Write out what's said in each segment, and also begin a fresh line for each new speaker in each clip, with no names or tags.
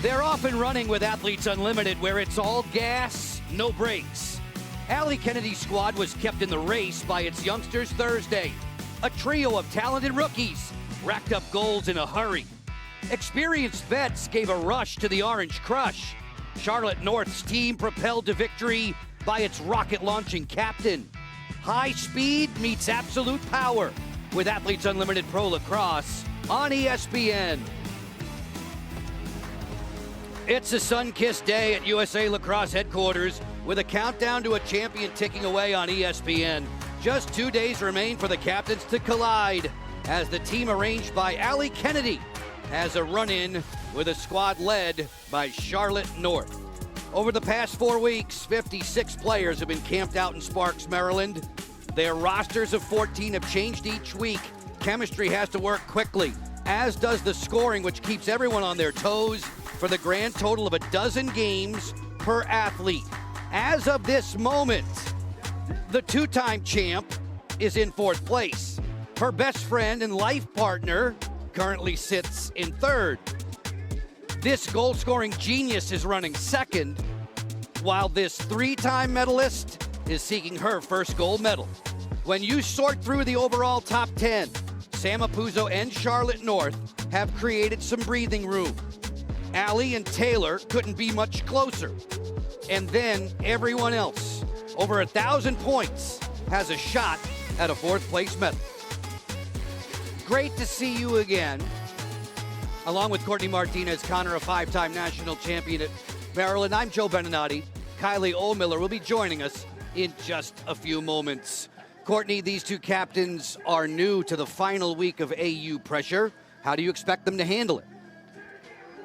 They're off and running with Athletes Unlimited, where it's all gas, no brakes. Allie Kennedy's squad was kept in the race by its youngsters Thursday. A trio of talented rookies racked up goals in a hurry. Experienced vets gave a rush to the Orange Crush. Charlotte North's team propelled to victory by its rocket-launching captain. High speed meets absolute power with Athletes Unlimited Pro Lacrosse on ESPN. It's a sun-kissed day at USA Lacrosse headquarters with a countdown to a champion ticking away on ESPN. Just 2 days remain for the captains to collide as the team arranged by Allie Kennedy has a run-in with a squad led by Charlotte North. Over the past 4 weeks, 56 players have been camped out in Sparks, Maryland. Their rosters of 14 have changed each week. Chemistry has to work quickly, as does the scoring, which keeps everyone on their toes for the grand total of 12 games per athlete. As of this moment, the two-time champ is in 4th place. Her best friend and life partner currently sits in 3rd. This goal-scoring genius is running 2nd, while this 3-time medalist is seeking her first gold medal. When you sort through the overall top 10, Sam Apuzzo and Charlotte North have created some breathing room. Allie and Taylor couldn't be much closer. And then everyone else, over 1,000 points, has a shot at a 4th place medal. Great to see you again. Along with Courtney Martinez, Connor, a 5-time national champion at Maryland. I'm Joe Beninati. Kylie Ohlmiller will be joining us in just a few moments. Courtney, these two captains are new to the final week of AU pressure. How do you expect them to handle it?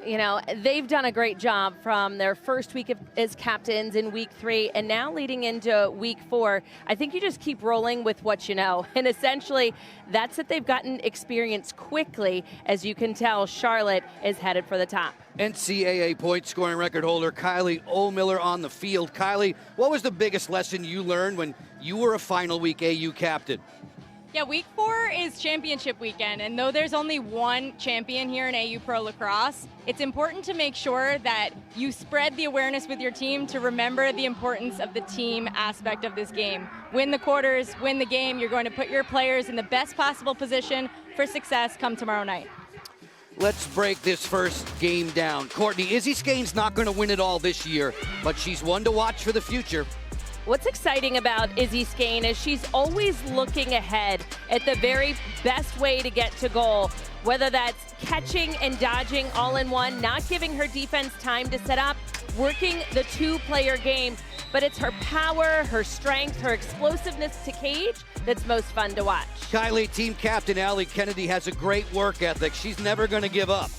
You know, they've done a great job from their first week as captains in week 3 and now leading into week 4. I think you just keep rolling with what you know. And essentially, that's that they've gotten experience quickly. As you can tell, Charlotte is headed for the top.
NCAA point scoring record holder Kylie Ohlmiller on the field. Kylie, what was the biggest lesson you learned when you were a final week AU captain?
Yeah, week 4 is championship weekend, and though there's only one champion here in AU Pro Lacrosse, it's important to make sure that you spread the awareness with your team to remember the importance of the team aspect of this game. Win the quarters, win the game. You're going to put your players in the best possible position for success come tomorrow night.
Let's break this first game down. Courtney, Izzy Skane's not going to win it all this year, but she's one to watch for the future.
What's exciting about Izzy Skane is she's always looking ahead at the very best way to get to goal, whether that's catching and dodging all in one, not giving her defense time to set up, working the 2-player game. But it's her power, her strength, her explosiveness to cage that's most fun to watch.
Kylie, team captain Allie Kennedy has a great work ethic. She's never going to give up.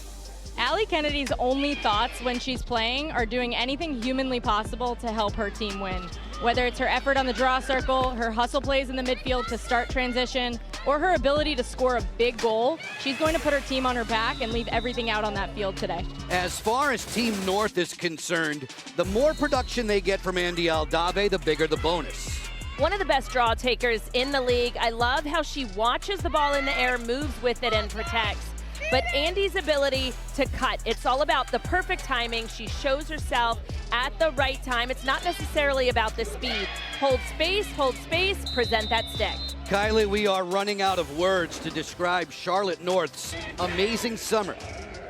Allie Kennedy's only thoughts when she's playing are doing anything humanly possible to help her team win. Whether it's her effort on the draw circle, her hustle plays in the midfield to start transition, or her ability to score a big goal, she's going to put her team on her back and leave everything out on that field today.
As far as Team North is concerned, the more production they get from Andy Aldave, the bigger the bonus.
One of the best draw takers in the league. I love how she watches the ball in the air, moves with it, and protects. But Andy's ability to cut, it's all about the perfect timing. She shows herself at the right time. It's not necessarily about the speed. Hold space, present that stick.
Kylie, we are running out of words to describe Charlotte North's amazing summer.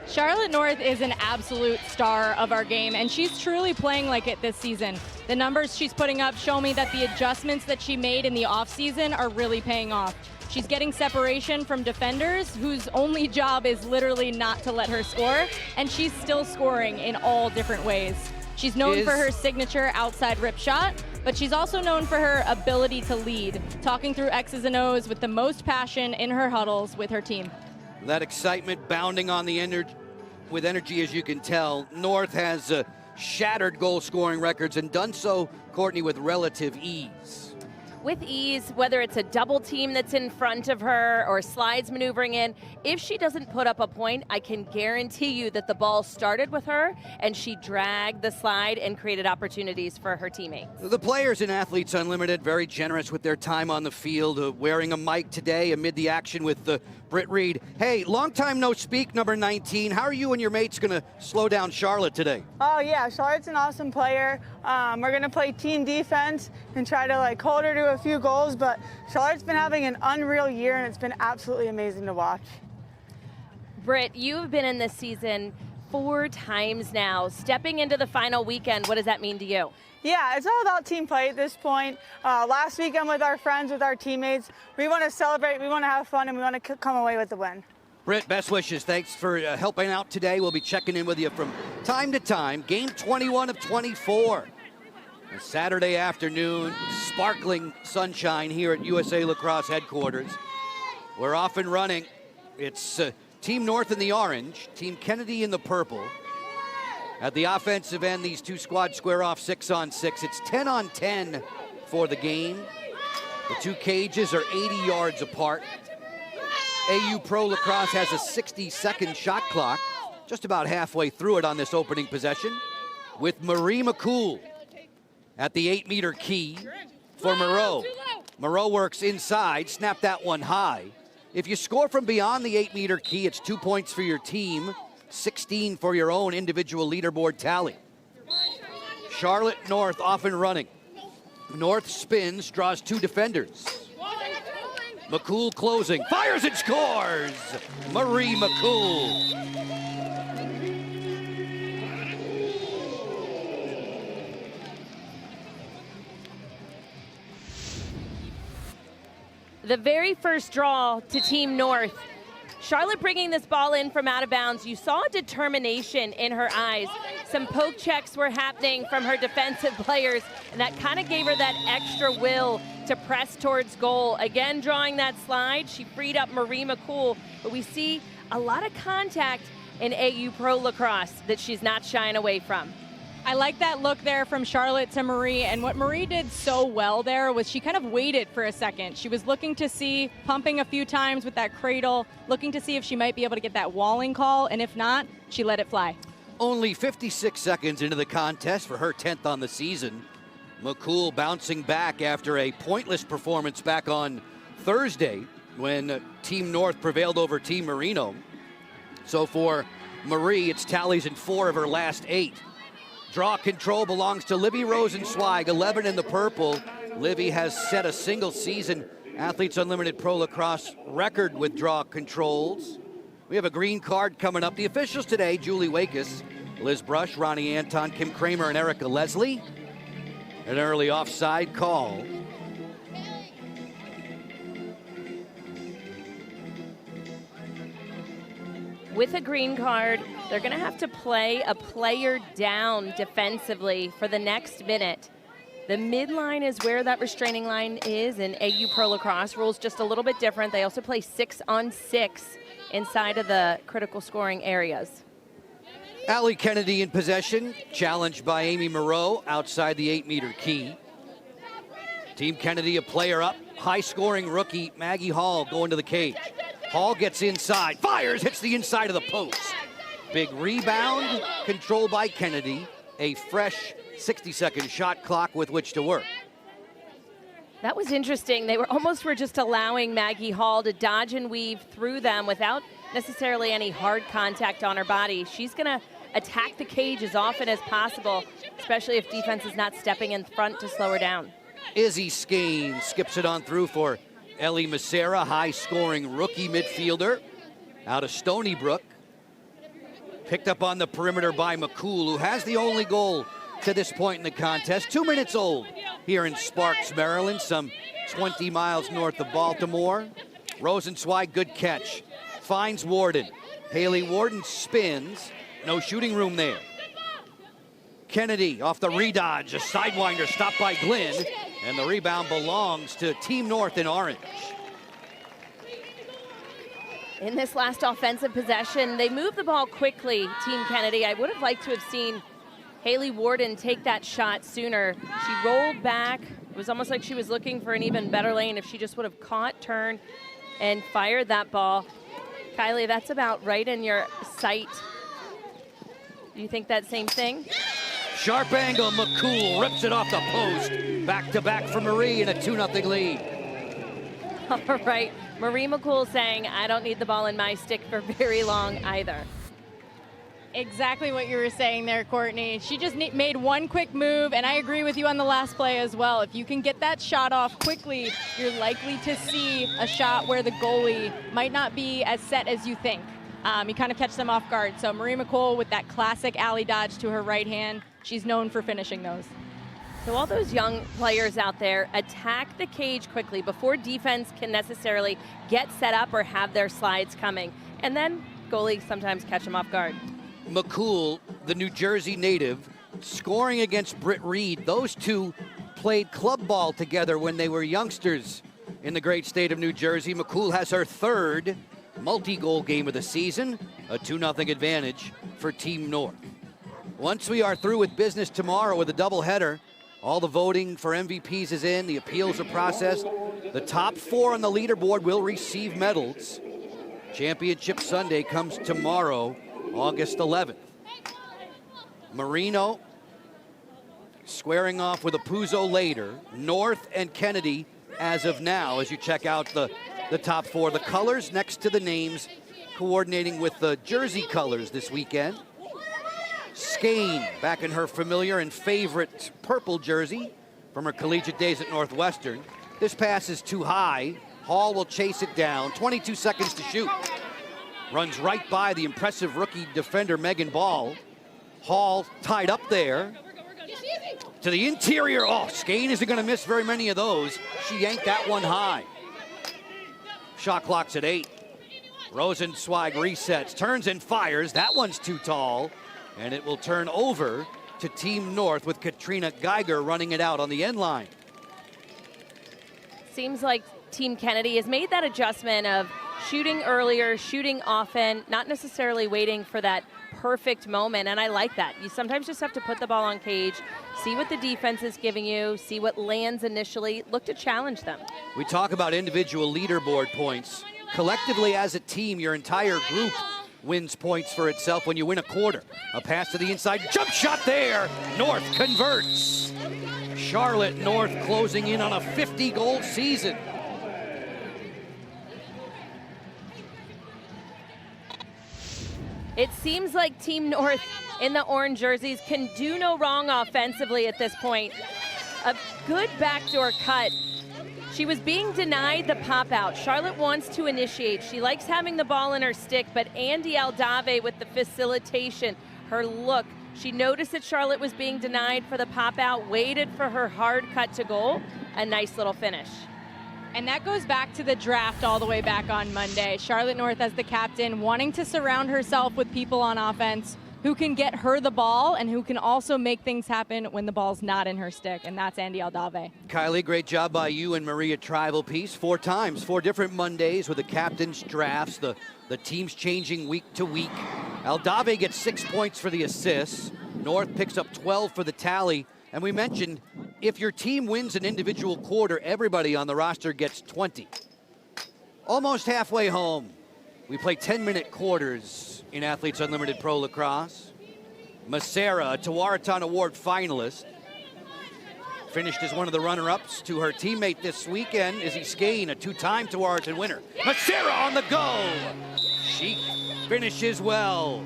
Charlotte North is an absolute star of our game, and she's truly playing like it this season. The numbers she's putting up show me that the adjustments that she made in the offseason are really paying off. She's getting separation from defenders whose only job is literally not to let her score, and she's still scoring in all different ways. She's known for her signature outside rip shot, but she's also known for her ability to lead, talking through X's and O's with the most passion in her huddles with her team.
That excitement bounding on the with energy, as you can tell. North has shattered goal-scoring records and done so, Courtney, with relative ease.
with ease, whether it's a double team that's in front of her or slides maneuvering in. If she doesn't put up a point, I can guarantee you that the ball started with her and she dragged the slide and created opportunities for her teammates.
The players in Athletes Unlimited, very generous with their time on the field, wearing a mic today amid the action with Britt Reed. Hey, long time no speak, number 19. How are you and your mates going to slow down Charlotte today?
Oh yeah, Charlotte's an awesome player. We're gonna play team defense and try to hold her to a few goals, but Charlotte's been having an unreal year and it's been absolutely amazing to watch.
Britt, you've been in this season 4 times now. Stepping into the final weekend, what does that mean to you?
Yeah, it's all about team play at this point. Last weekend with our friends, with our teammates, we want to celebrate, we want to have fun, and we want to come away with the win.
Britt, best wishes. Thanks for helping out today. We'll be checking in with you from time to time. Game 21 of 24. A Saturday afternoon, sparkling sunshine here at USA Lacrosse headquarters. We're off and running. It's Team North in the orange, Team Kennedy in the purple. At the offensive end, these two squads square off 6-on-6. It's 10-on-10 for the game. The two cages are 80 yards apart. AU Pro Lacrosse has a 60-second shot clock, just about halfway through it on this opening possession, with Marie McCool at the 8-meter key for Moreau. Moreau works inside, snap that one high. If you score from beyond the 8-meter key, it's 2 points for your team, 16 for your own individual leaderboard tally. Charlotte North off and running. North spins, draws 2 defenders. McCool closing, fires and scores! Marie McCool.
The very first draw to Team North. Charlotte bringing this ball in from out of bounds. You saw determination in her eyes. Some poke checks were happening from her defensive players, and that kind of gave her that extra will to press towards goal. Again, drawing that slide, she freed up Marie McCool, but we see a lot of contact in AU Pro Lacrosse that she's not shying away from.
I like that look there from Charlotte to Marie, and what Marie did so well there was she kind of waited for a second. She was looking to see, pumping a few times with that cradle, looking to see if she might be able to get that walling call, and if not, she let it fly.
Only 56 seconds into the contest for her 10th on the season. McCool bouncing back after a pointless performance back on Thursday when Team North prevailed over Team Marino. So for Marie, it's tallies in 4 of her last 8. Draw control belongs to Livy Rosenzweig, 11 in the purple. Livy has set a single season Athletes Unlimited Pro Lacrosse record with draw controls. We have a green card coming up. The officials today, Julie Wakis, Liz Brush, Ronnie Anton, Kim Kramer, and Erica Leslie. An early offside call.
With a green card, they're going to have to play a player down defensively for the next minute. The midline is where that restraining line is in AU Pro Lacrosse. Rules just a little bit different. They also play 6-on-6 inside of the critical scoring areas.
Allie Kennedy in possession, challenged by Amy Moreau outside the 8-meter key. Team Kennedy a player up, high-scoring rookie Maggie Hall going to the cage. Hall gets inside, fires, hits the inside of the post. Big rebound, controlled by Kennedy. A fresh 60-second shot clock with which to work.
That was interesting. They were just allowing Maggie Hall to dodge and weave through them without necessarily any hard contact on her body. She's going to attack the cage as often as possible, especially if defense is not stepping in front to slow her down.
Izzy Skane skips it on through for Ellie Macera, high-scoring rookie midfielder out of Stony Brook. Picked up on the perimeter by McCool, who has the only goal to this point in the contest. 2 minutes old here in Sparks, Maryland, some 20 miles north of Baltimore. Rosenzweig, good catch. Finds Warden. Haley Warden spins. No shooting room there. Kennedy off the redodge, a sidewinder stopped by Glynn, and the rebound belongs to Team North in orange.
In this last offensive possession, they moved the ball quickly, Team Kennedy. I would have liked to have seen Haley Warden take that shot sooner. She rolled back, It was almost like she was looking for an even better lane. If she just would have caught, turned, and fired that ball. Kylie, that's about right in your sight. Do you think that same thing?
Sharp angle, McCool rips it off the post. Back to back for Marie in a 2-0 lead.
All right, Marie McCool saying, I don't need the ball in my stick for very long either.
Exactly what you were saying there, Courtney. She just made one quick move, and I agree with you on the last play as well. If you can get that shot off quickly, you're likely to see a shot where the goalie might not be as set as you think. You kind of catch them off guard. So Marie McCool with that classic alley dodge to her right hand, she's known for finishing those.
So all those young players out there, attack the cage quickly before defense can necessarily get set up or have their slides coming. And then goalies sometimes catch them off guard.
McCool, the New Jersey native, scoring against Britt Reed. Those two played club ball together when they were youngsters in the great state of New Jersey. McCool has her third multi-goal game of the season, a 2-0 advantage for Team North. Once we are through with business tomorrow with a doubleheader, all the voting for MVPs is in, the appeals are processed. The top 4 on the leaderboard will receive medals. Championship Sunday comes tomorrow, August 11th. Marino squaring off with Apuzzo later. North and Kennedy as of now, as you check out the top 4. The colors next to the names coordinating with the jersey colors this weekend. Skane back in her familiar and favorite purple jersey from her collegiate days at Northwestern. This pass is too high. Hall will chase it down. 22 seconds to shoot. Runs right by the impressive rookie defender Megan Ball. Hall tied up there. To the interior. Oh, Skane isn't going to miss very many of those. She yanked that one high. Shot clock's at 8. Rosenzweig resets, turns and fires. That one's too tall. And it will turn over to Team North with Katrina Geiger running it out on the end line.
Seems like Team Kennedy has made that adjustment of shooting earlier, shooting often, not necessarily waiting for that perfect moment, and I like that. You sometimes just have to put the ball on cage, see what the defense is giving you, see what lands initially, look to challenge them.
We talk about individual leaderboard points. Collectively as a team, your entire group wins points for itself when you win a quarter. A pass to the inside, jump shot there. North converts. Charlotte North closing in on a 50-goal season.
It seems like Team North in the orange jerseys can do no wrong offensively at this point. A good backdoor cut. She was being denied the pop out. Charlotte wants to initiate. She likes having the ball in her stick, but Andy Aldave with the facilitation, her look. She noticed that Charlotte was being denied for the pop out, waited for her hard cut to goal. A nice little finish.
And that goes back to the draft all the way back on Monday. Charlotte North as the captain, wanting to surround herself with people on offense who can get her the ball and who can also make things happen when the ball's not in her stick, and that's Andy Aldave.
Kylie, great job by you and Maria Tribal Piece. 4 times, 4 different Mondays with the captain's drafts, the teams changing week to week. Aldave gets 6 points for the assists. North picks up 12 for the tally. And we mentioned, if your team wins an individual quarter, everybody on the roster gets 20. Almost halfway home. We play 10-minute quarters in Athletes Unlimited Pro Lacrosse. Macera, a Tewaaraton Award finalist, finished as one of the runner-ups to her teammate this weekend, Izzy Skane, a 2-time Tewaaraton winner. Macera on the go. She finishes well.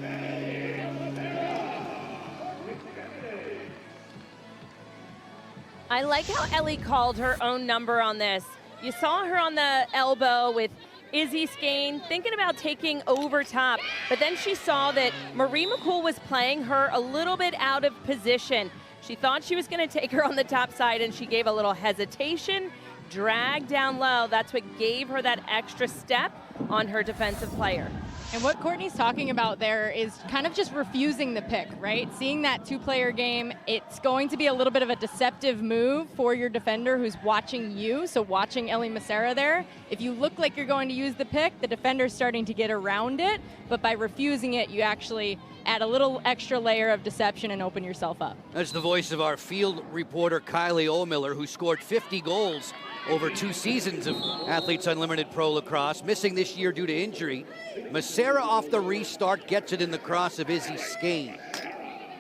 I like how Ellie called her own number on this. You saw her on the elbow with Izzy Skane thinking about taking over top, but then she saw that Marie McCool was playing her a little bit out of position. She thought she was going to take her on the top side, and she gave a little hesitation, dragged down low. That's what gave her that extra step on her defensive player.
And what Courtney's talking about there is kind of just refusing the pick, right? Seeing that 2-player game, it's going to be a little bit of a deceptive move for your defender who's watching you, so watching Ellie Macera there. If you look like you're going to use the pick, the defender's starting to get around it, but by refusing it, you actually add a little extra layer of deception and open yourself up.
That's the voice of our field reporter, Kylie O'Miller, who scored 50 goals over 2 seasons of Athletes Unlimited Pro Lacrosse, missing this year due to injury. Massera off the restart gets it in the cross of Izzy Skane.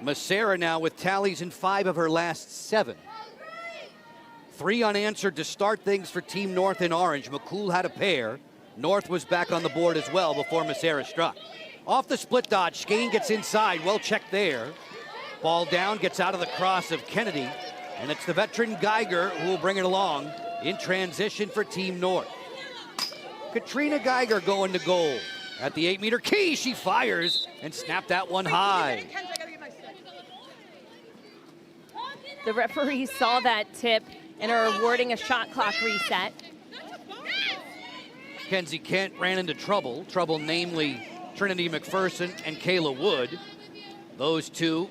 Massera now with tallies in 5 of her last 7. 3 unanswered to start things for Team North in orange. McCool had a pair. North was back on the board as well before Massera struck. Off the split dodge, Skane gets inside, well checked there. Ball down, gets out of the cross of Kennedy, and it's the veteran Geiger who will bring it along in transition for Team North. Katrina Geiger going to goal. At the 8-meter key, she fires and snapped that one high.
The referee saw that tip and are awarding a shot clock reset.
Kenzie Kent ran into trouble namely Trinity McPherson and Kayla Wood. Those two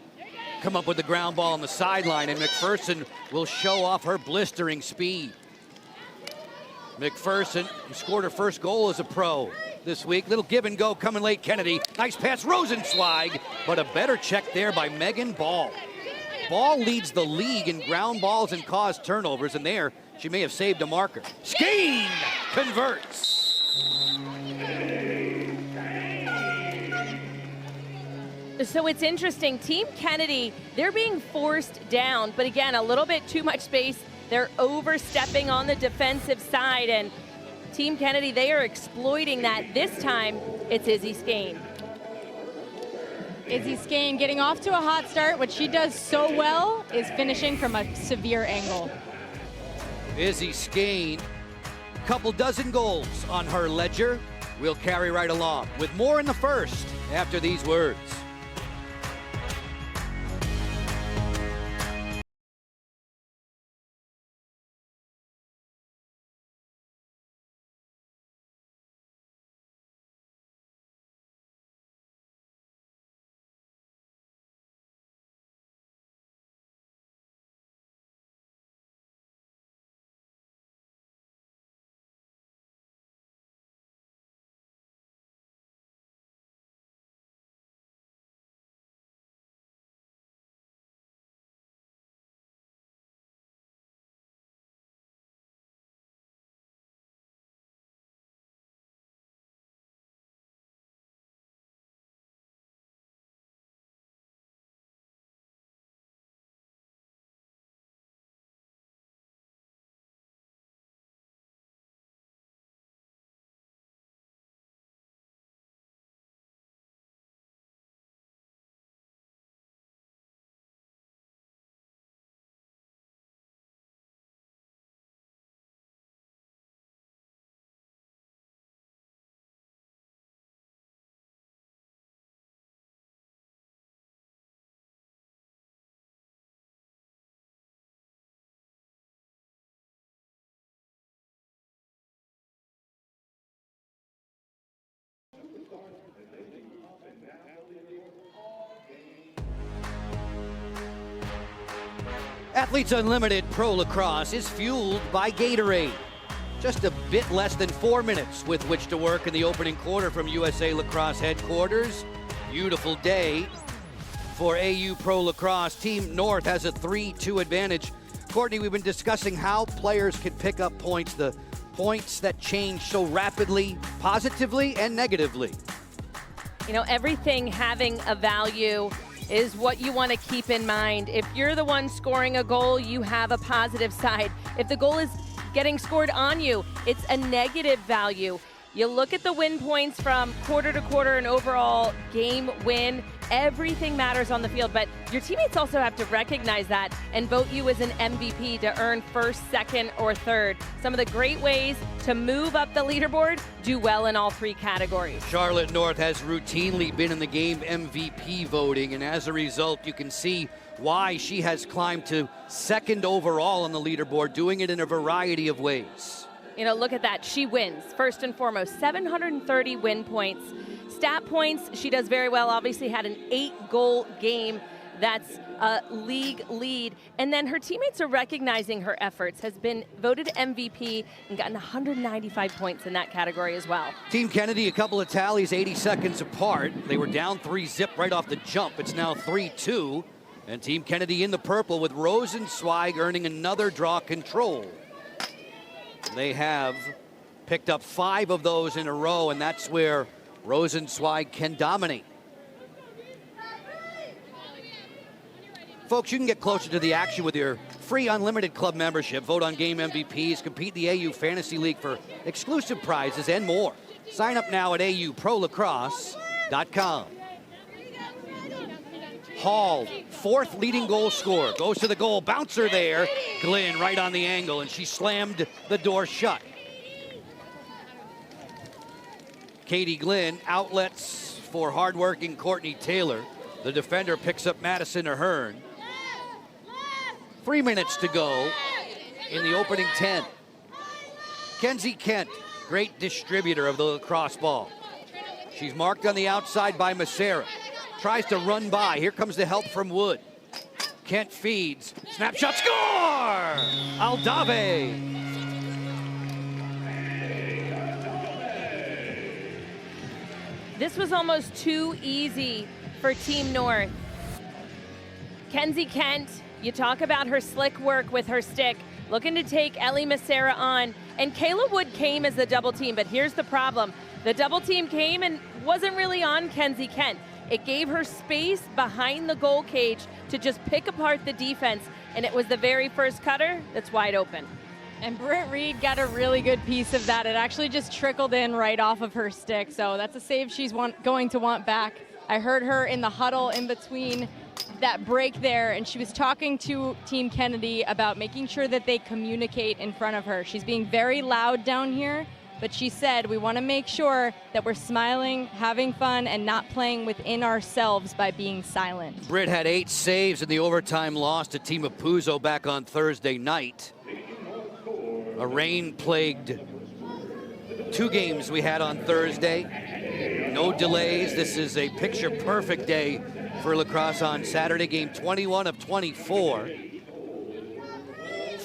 come up with the ground ball on the sideline, and McPherson will show off her blistering speed. McPherson, who scored her first goal as a pro this week. Little give and go coming late. Kennedy, nice pass, Rosenzweig, but a better check there by Megan Ball. Ball leads the league in ground balls and caused turnovers, and there she may have saved a marker. Skane converts.
So it's interesting, Team Kennedy, they're being forced down, but again, a little bit too much space. They're overstepping on the defensive side, and Team Kennedy, they are exploiting that. This time, it's Izzy Skane.
Izzy Skane getting off to a hot start. What she does so well is finishing from a severe angle.
Izzy Skane, couple dozen goals on her ledger. We'll carry right along with more in the first after these words. Athletes Unlimited Pro Lacrosse is fueled by Gatorade. Just a bit less than 4 minutes with which to work in the opening quarter from USA Lacrosse headquarters. Beautiful day for AU Pro Lacrosse. Team North has a 3-2 advantage. Courtney, we've been discussing how players can pick up points, the points that change so rapidly, positively and negatively.
You know, everything having a value is what you want to keep in mind. If you're the one scoring a goal, you have a positive side. If the goal is getting scored on you, it's a negative value. You look at the win points from quarter to quarter and overall game win. Everything matters on the field, but your teammates also have to recognize that and vote you as an MVP to earn first, second, or third. Some of the great ways to move up the leaderboard, do well in all 3 categories.
Charlotte North has routinely been in the game MVP voting, and as a result, you can see why she has climbed to 2nd overall on the leaderboard, doing it in a variety of ways.
You know, look at that. She wins, first and foremost, 730 win points. Stat points, she does very well. Obviously had an 8-goal game That's a league lead. And then her teammates are recognizing her efforts, has been voted MVP and gotten 195 points in that category as well.
Team Kennedy, a couple of tallies 80 seconds apart. They were down 3-zip right off the jump. It's now 3-2. And Team Kennedy in the purple with Rosenzweig earning another draw control. They have picked up 5 of those in a row, and that's where Rosenzweig can dominate. Folks, you can get closer to the action with your free unlimited club membership. Vote on game MVPs, compete in the AU Fantasy League for exclusive prizes and more. Sign up now at auprolacrosse.com. Hall, 4th leading goal scorer, goes to the goal, bouncer there. Glynn right on the angle, and she slammed the door shut. Katie Glynn, outlets for hardworking Courtney Taylor. The defender picks up Madison Ahern. 3 minutes to go in the opening 10. Kenzie Kent, great distributor of the lacrosse ball. She's marked on the outside by Macera. Tries to run by. Here comes the help from Wood. Kent feeds. Snapshot, score! Aldave.
This was almost too easy for Team North. Kenzie Kent, you talk about her slick work with her stick, looking to take Ellie Macera on. And Kayla Wood came as the double team, but here's the problem. The double team came and wasn't really on Kenzie Kent. It gave her space behind the goal cage to just pick apart the defense, and it was the very first cutter that's wide open.
And Britt Reed got a really good piece of that. It actually just trickled in right off of her stick, so that's a save she's going to want back. I heard her in the huddle in between that break there, and she was talking to Team Kennedy about making sure that they communicate in front of her. She's being very loud down here, but she said, we want to make sure that we're smiling, having fun, and not playing within ourselves by being silent.
Britt had 8 saves in the overtime loss to Team Apuzzo back on Thursday night. A rain-plagued 2 games we had on Thursday. No delays. This is a picture-perfect day for lacrosse on Saturday. Game 21 of 24.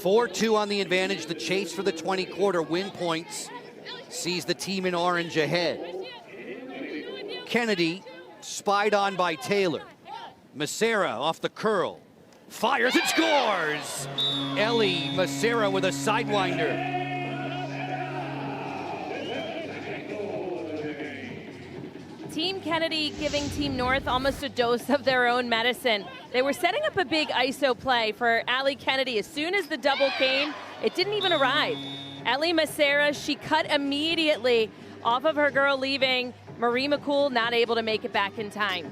4-2 on the advantage. The chase for the 20-quarter win points sees the team in orange ahead. Kennedy spied on by Taylor. Macera off the curl. Fires and scores! Ellie Macera with a sidewinder.
Team Kennedy giving Team North almost a dose of their own medicine. They were setting up a big ISO play for Allie Kennedy. As soon as the double came, it didn't even arrive. Ellie Macera, she cut immediately off of her girl leaving. Marie McCool not able to make it back in time.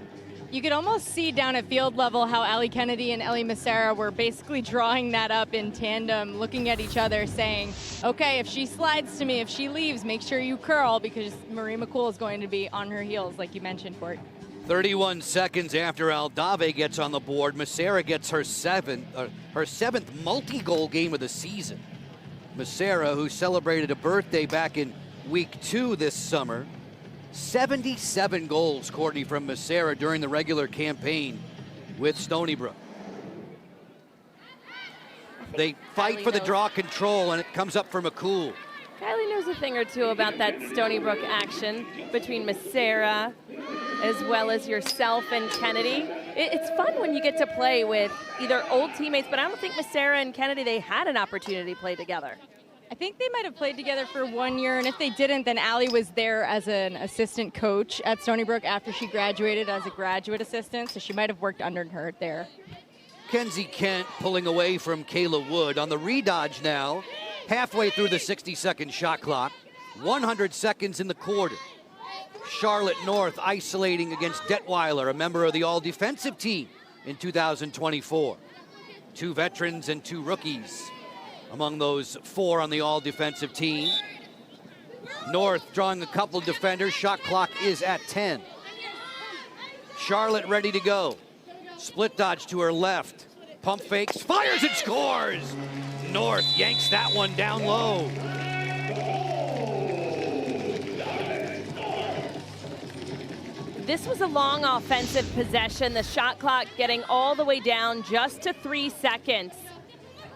You could almost see down at field level how Allie Kennedy and Ellie Macera were basically drawing that up in tandem, looking at each other saying, okay, if she slides to me, if she leaves, make sure you curl, because Marie McCool is going to be on her heels, like you mentioned, Court.
31 seconds after Aldave gets on the board, Macera gets her seventh multi-goal game of the season. Macera, who celebrated a birthday back in week 2 this summer, 77 goals, Courtney, from Macera during the regular campaign with Stony Brook. They fight for the draw control, and it comes up for McCool.
Kylie knows a thing or two about that Stony Brook action between Macera as well as yourself and Kennedy. It's fun when you get to play with either old teammates, but I don't think Macera and Kennedy, they had an opportunity to play together.
I think they might have played together for 1 year, and if they didn't, then Allie was there as an assistant coach at Stony Brook after she graduated as a graduate assistant, so she might have worked under her there.
Kenzie Kent pulling away from Kayla Wood on the redodge now, halfway through the 60-second shot clock, 100 seconds in the quarter. Charlotte North isolating against Detweiler, a member of the all-defensive team in 2024. 2 veterans and 2 rookies among those 4 on the all-defensive team. North drawing a couple defenders. Shot clock is at 10. Charlotte ready to go. Split dodge to her left. Pump fakes, fires and scores! North yanks that one down low.
This was a long offensive possession. The shot clock getting all the way down just to 3 seconds.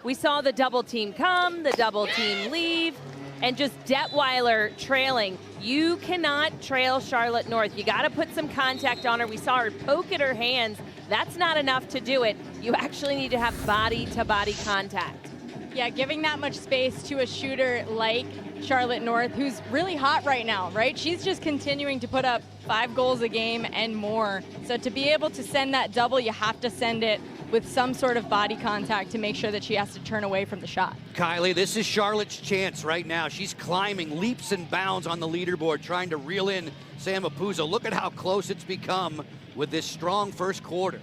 We saw the double team come, the double team leave, and just Detweiler trailing. You cannot trail Charlotte North. You gotta put some contact on her. We saw her poke at her hands. That's not enough to do it. You actually need to have body-to-body contact.
Yeah, giving that much space to a shooter like Charlotte North, who's really hot right now, right? She's just continuing to put up 5 goals a game and more. So to be able to send that double, you have to send it with some sort of body contact to make sure that she has to turn away from the shot.
Kylie, this is Charlotte's chance right now. She's climbing leaps and bounds on the leaderboard, trying to reel in Sam Apuzzo. Look at how close it's become with this strong first quarter.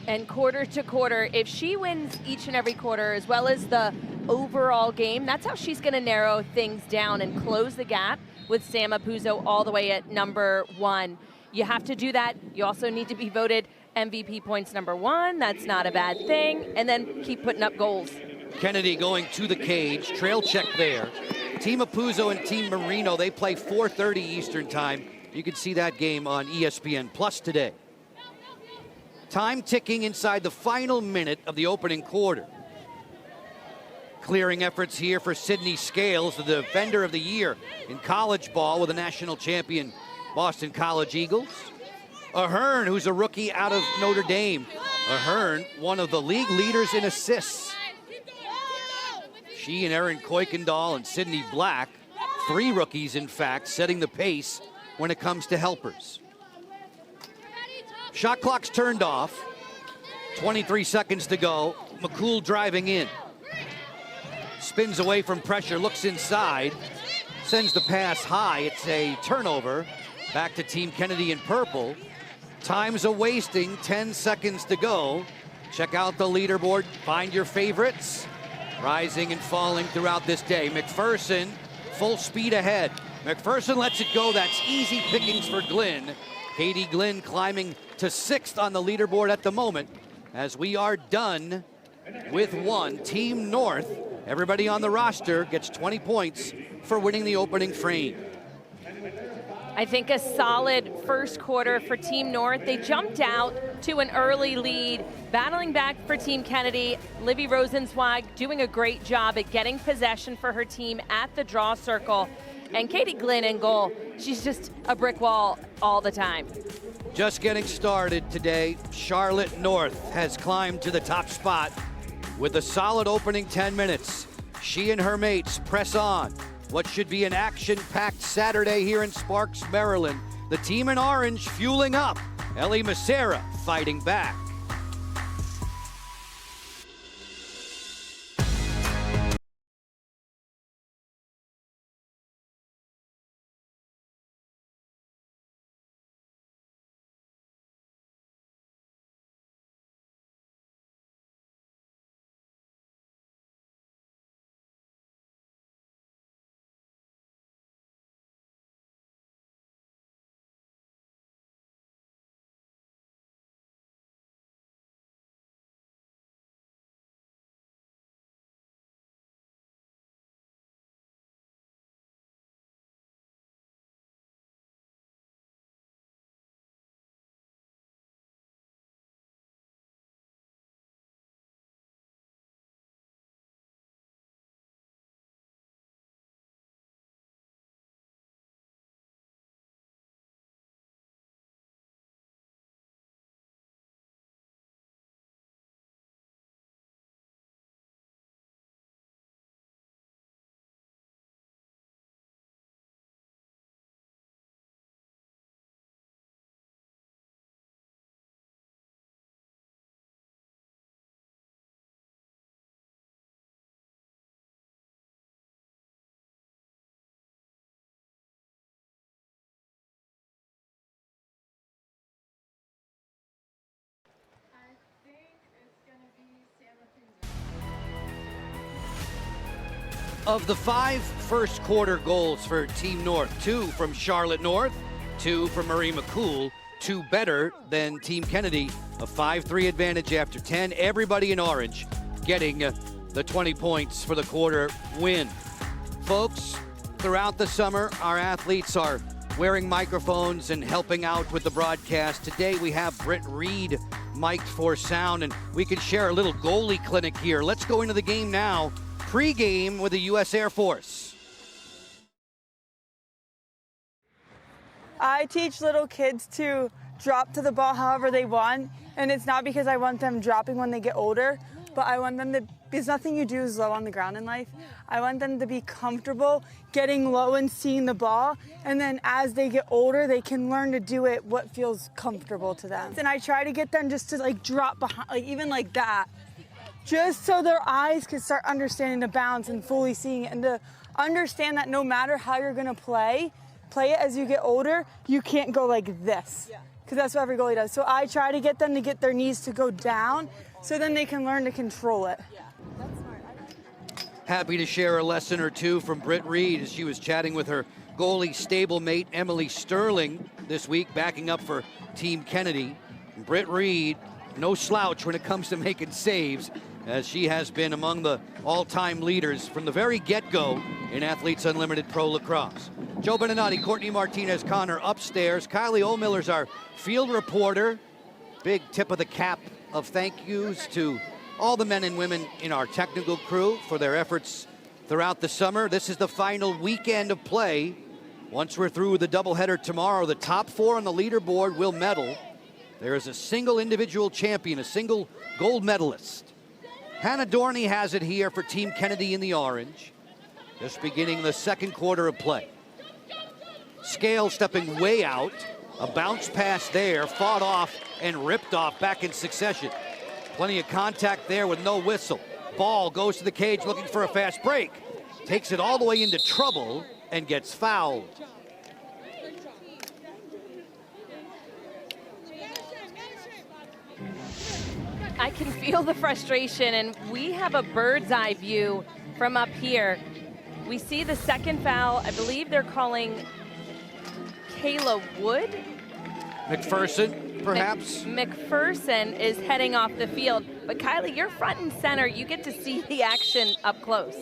And quarter to quarter, if she wins each and every quarter as well as the overall game, that's how she's going to narrow things down and close the gap with Sam Apuzzo all the way at number 1. You have to do that. You also need to be voted MVP points number 1. That's not a bad thing. And then keep putting up goals.
Kennedy going to the cage, trail check there. Team Apuzzo and Team Marino, they play 4:30 Eastern time. You can see that game on ESPN Plus today. Time ticking inside the final minute of the opening quarter. Clearing efforts here for Sydney Scales, the defender of the year in college ball with the national champion Boston College Eagles. Ahern, who's a rookie out of Notre Dame. Ahern, one of the league leaders in assists. She and Erin Kuykendall and Sydney Black, 3 rookies in fact, setting the pace when it comes to helpers. Shot clock's turned off. 23 seconds to go. McCool driving in. Spins away from pressure, looks inside. Sends the pass high. It's a turnover. Back to Team Kennedy in purple. Time's a-wasting, 10 seconds to go. Check out the leaderboard, find your favorites. Rising and falling throughout this day. McPherson, full speed ahead. McPherson lets it go. That's easy pickings for Glynn. Katie Glynn climbing to 6th on the leaderboard at the moment. As we are done with 1. Team North, everybody on the roster gets 20 points for winning the opening frame.
I think a solid first quarter for Team North. They jumped out to an early lead, battling back for Team Kennedy. Livy Rosenzweig doing a great job at getting possession for her team at the draw circle. And Katie Glynn in goal, she's just a brick wall all the time.
Just getting started today. Charlotte North has climbed to the top spot with a solid opening 10 minutes. She and her mates press on. What should be an action-packed Saturday here in Sparks, Maryland. The team in orange fueling up. Ellie Macera fighting back. Of the 5 first quarter goals for Team North, 2 from Charlotte North, 2 from Marie McCool, 2 better than Team Kennedy. A 5-3 advantage after 10. Everybody in orange getting the 20 points for the quarter win. Folks, throughout the summer, our athletes are wearing microphones and helping out with the broadcast. Today we have Britt Reed mic'd for sound, and we can share a little goalie clinic here. Let's go into the game now. Pre-game with the U.S. Air Force.
I teach little kids to drop to the ball however they want, and it's not because I want them dropping when they get older, but I want them to, because nothing you do is low on the ground in life. I want them to be comfortable getting low and seeing the ball, and then as they get older, they can learn to do it what feels comfortable to them. And I try to get them just to like drop behind, like even like that, just so their eyes can start understanding the bounce and fully seeing it, and to understand that no matter how you're gonna play it as you get older, you can't go like this, because that's what every goalie does. So I try to get them to get their knees to go down, so then they can learn to control it.
Happy to share a lesson or two from Britt Reed as she was chatting with her goalie stablemate Emily Sterling this week, backing up for Team Kennedy. Britt Reed, no slouch when it comes to making saves, as she has been among the all-time leaders from the very get-go in Athletes Unlimited Pro Lacrosse. Joe Beninati, Courtney Martinez, Connor upstairs. Kylie O'Miller's our field reporter. Big tip of the cap of thank yous to all the men and women in our technical crew for their efforts throughout the summer. This is the final weekend of play. Once we're through the doubleheader tomorrow, the top 4 on the leaderboard will medal. There is a single individual champion, a single gold medalist. Hannah Dorney has it here for Team Kennedy in the orange. Just beginning the second quarter of play. Scale stepping way out. A bounce pass there, fought off and ripped off back in succession. Plenty of contact there with no whistle. Ball goes to the cage looking for a fast break. Takes it all the way into trouble and gets fouled.
I can feel the frustration, and we have a bird's eye view from up here. We see the second foul. I believe they're calling Kayla Wood.
McPherson, perhaps?
McPherson is heading off the field. But Kylie, you're front and center. You get to see the action up close.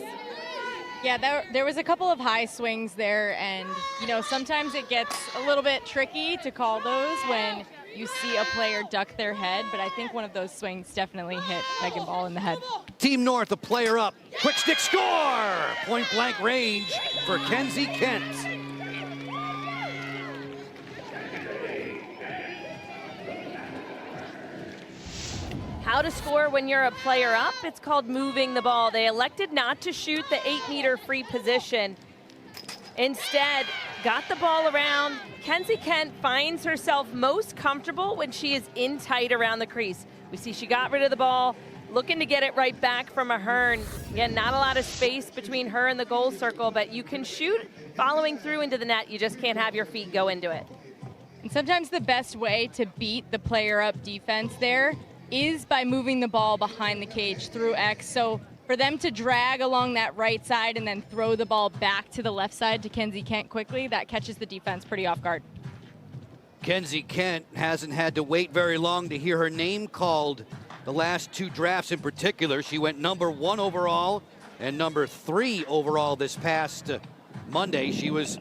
Yeah, there was a couple of high swings there, and you know, sometimes it gets a little bit tricky to call those when you see a player duck their head, but I think one of those swings definitely hit Megan Ball in the head.
Team North, a player up. Quick stick score! Point blank range for Kenzie Kent.
How to score when you're a player up? It's called moving the ball. They elected not to shoot the 8-meter free position. Instead, got the ball around. Kenzie Kent finds herself most comfortable when she is in tight around the crease. We see she got rid of the ball, looking to get it right back from Ahern. Again, not a lot of space between her and the goal circle, but you can shoot following through into the net. You just can't have your feet go into it.
And sometimes the best way to beat the player up defense there is by moving the ball behind the cage through X. So for them to drag along that right side and then throw the ball back to the left side to Kenzie Kent quickly, that catches the defense pretty off guard.
Kenzie Kent hasn't had to wait very long to hear her name called. The last 2 drafts in particular, she went number 1 overall and number 3 overall this past Monday. She was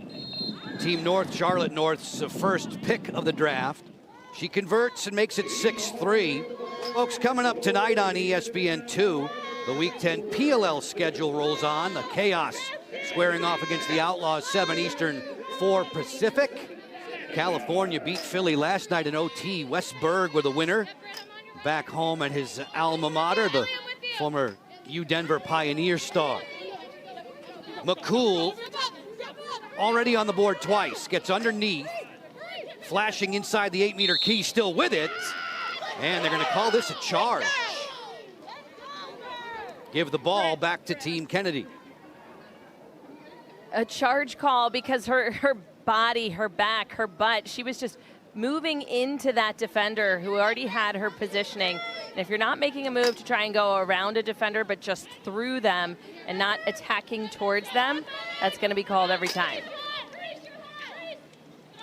Team North, Charlotte North's first pick of the draft. She converts and makes it 6-3. Folks, coming up tonight on ESPN2, the Week 10 PLL schedule rolls on. The Chaos squaring off against the Outlaws, 7 Eastern, 4 Pacific. California beat Philly last night in OT. Wes Berg with a winner. Back home at his alma mater, the former U Denver Pioneer star. McCool already on the board twice, gets underneath. Flashing inside the 8-meter key, still with it. And they're going to call this a charge. Give the ball back to Team Kennedy.
A charge call because her body, her back, her butt, she was just moving into that defender who already had her positioning. And if you're not making a move to try and go around a defender, but just through them and not attacking towards them, that's going to be called every time.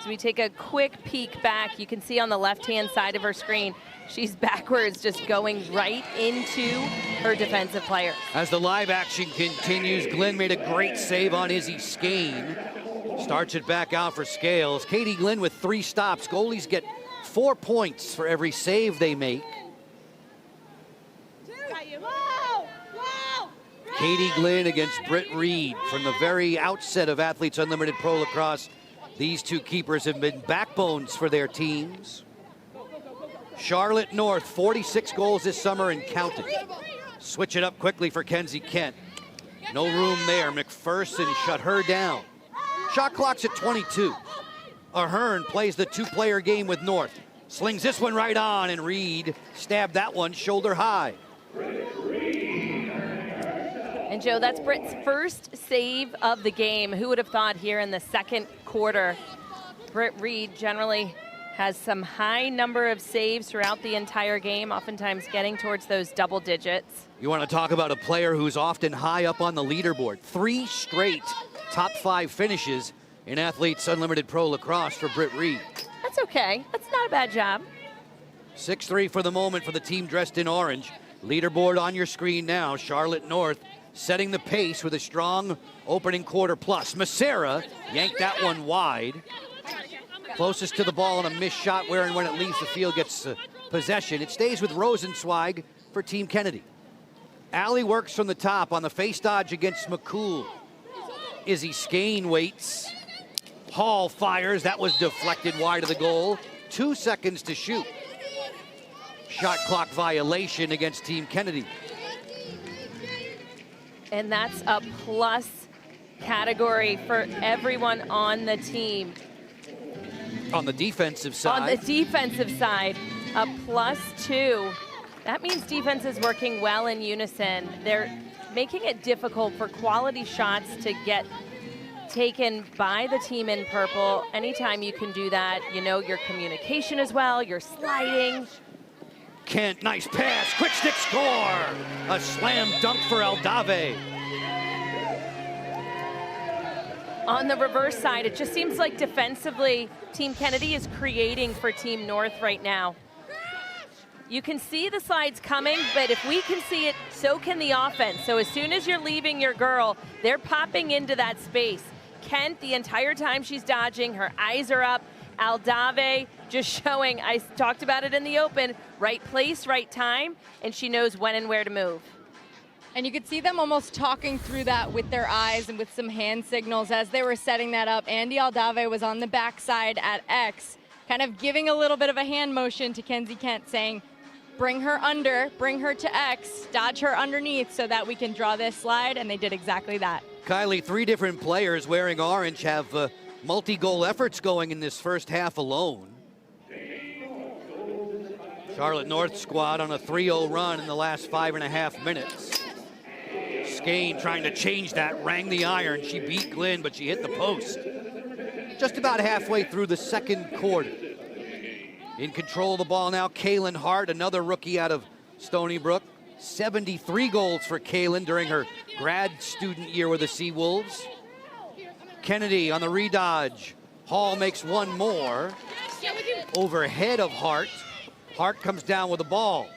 So we take a quick peek back. You can see on the left-hand side of her screen, she's backwards, just going right into her defensive player.
As the live action continues, Glenn made a great save on Izzy Skane. Starts it back out for Scales. Katie Glynn with 3 stops. Goalies get 4 points for every save they make. Katie Glynn against Britt Reed. From the very outset of Athletes Unlimited Pro Lacrosse, these two keepers have been backbones for their teams. Charlotte North, 46 goals this summer and counting. Switch it up quickly for Kenzie Kent. No room there. McPherson shut her down. Shot clock's at 22. Ahern plays the 2-player game with North. Slings this one right on, and Reed stabbed that one shoulder high.
And Joe, that's Britt's first save of the game. Who would have thought here in the second quarter? Britt Reed generally has some high number of saves throughout the entire game, oftentimes getting towards those double digits.
You want to talk about a player who's often high up on the leaderboard. 3 straight top 5 finishes in Athletes Unlimited Pro Lacrosse for Britt Reed.
That's okay. That's not a bad job.
6-3 for the moment for the team dressed in orange. Leaderboard on your screen now. Charlotte North setting the pace with a strong opening quarter plus. Macera yanked that one wide. Closest to the ball on a missed shot, where and when it leaves the field gets possession. It stays with Rosenzweig for Team Kennedy. Allie works from the top on the face dodge against McCool. Izzy Skane waits. Hall fires. That was deflected wide of the goal. 2 seconds to shoot. Shot clock violation against Team Kennedy.
And that's a plus category for everyone on the team.
On the defensive side.
On the defensive side, a +2. That means defense is working well in unison. They're making it difficult for quality shots to get taken by the team in purple. Anytime you can do that, you know your communication as well, your sliding.
Kent, nice pass, quick stick score. A slam dunk for Aldave.
On the reverse side, it just seems like defensively, Team Kennedy is creating for Team North right now. You can see the slides coming, but if we can see it, so can the offense. So as soon as you're leaving your girl, they're popping into that space. Kent, the entire time she's dodging, her eyes are up. Aldave just showing, I talked about it in the open, right place, right time, and she knows when and where to move.
And you could see them almost talking through that with their eyes and with some hand signals as they were setting that up. Andy Aldave was on the backside at X, kind of giving a little bit of a hand motion to Kenzie Kent, saying, bring her under, bring her to X, dodge her underneath so that we can draw this slide, and they did exactly that.
Kylie, 3 different players wearing orange have multi-goal efforts going in this first half alone. Charlotte North squad on a 3-0 run in the last 5.5 minutes. Skane trying to change that, rang the iron. She beat Glynn, but she hit the post. Just about halfway through the second quarter. In control of the ball now, Kaylin Hart, another rookie out of Stony Brook. 73 goals for Kaylin during her grad student year with the Seawolves. Kennedy on the redodge. Hall makes one more. Overhead of Hart. Hart comes down with the ball.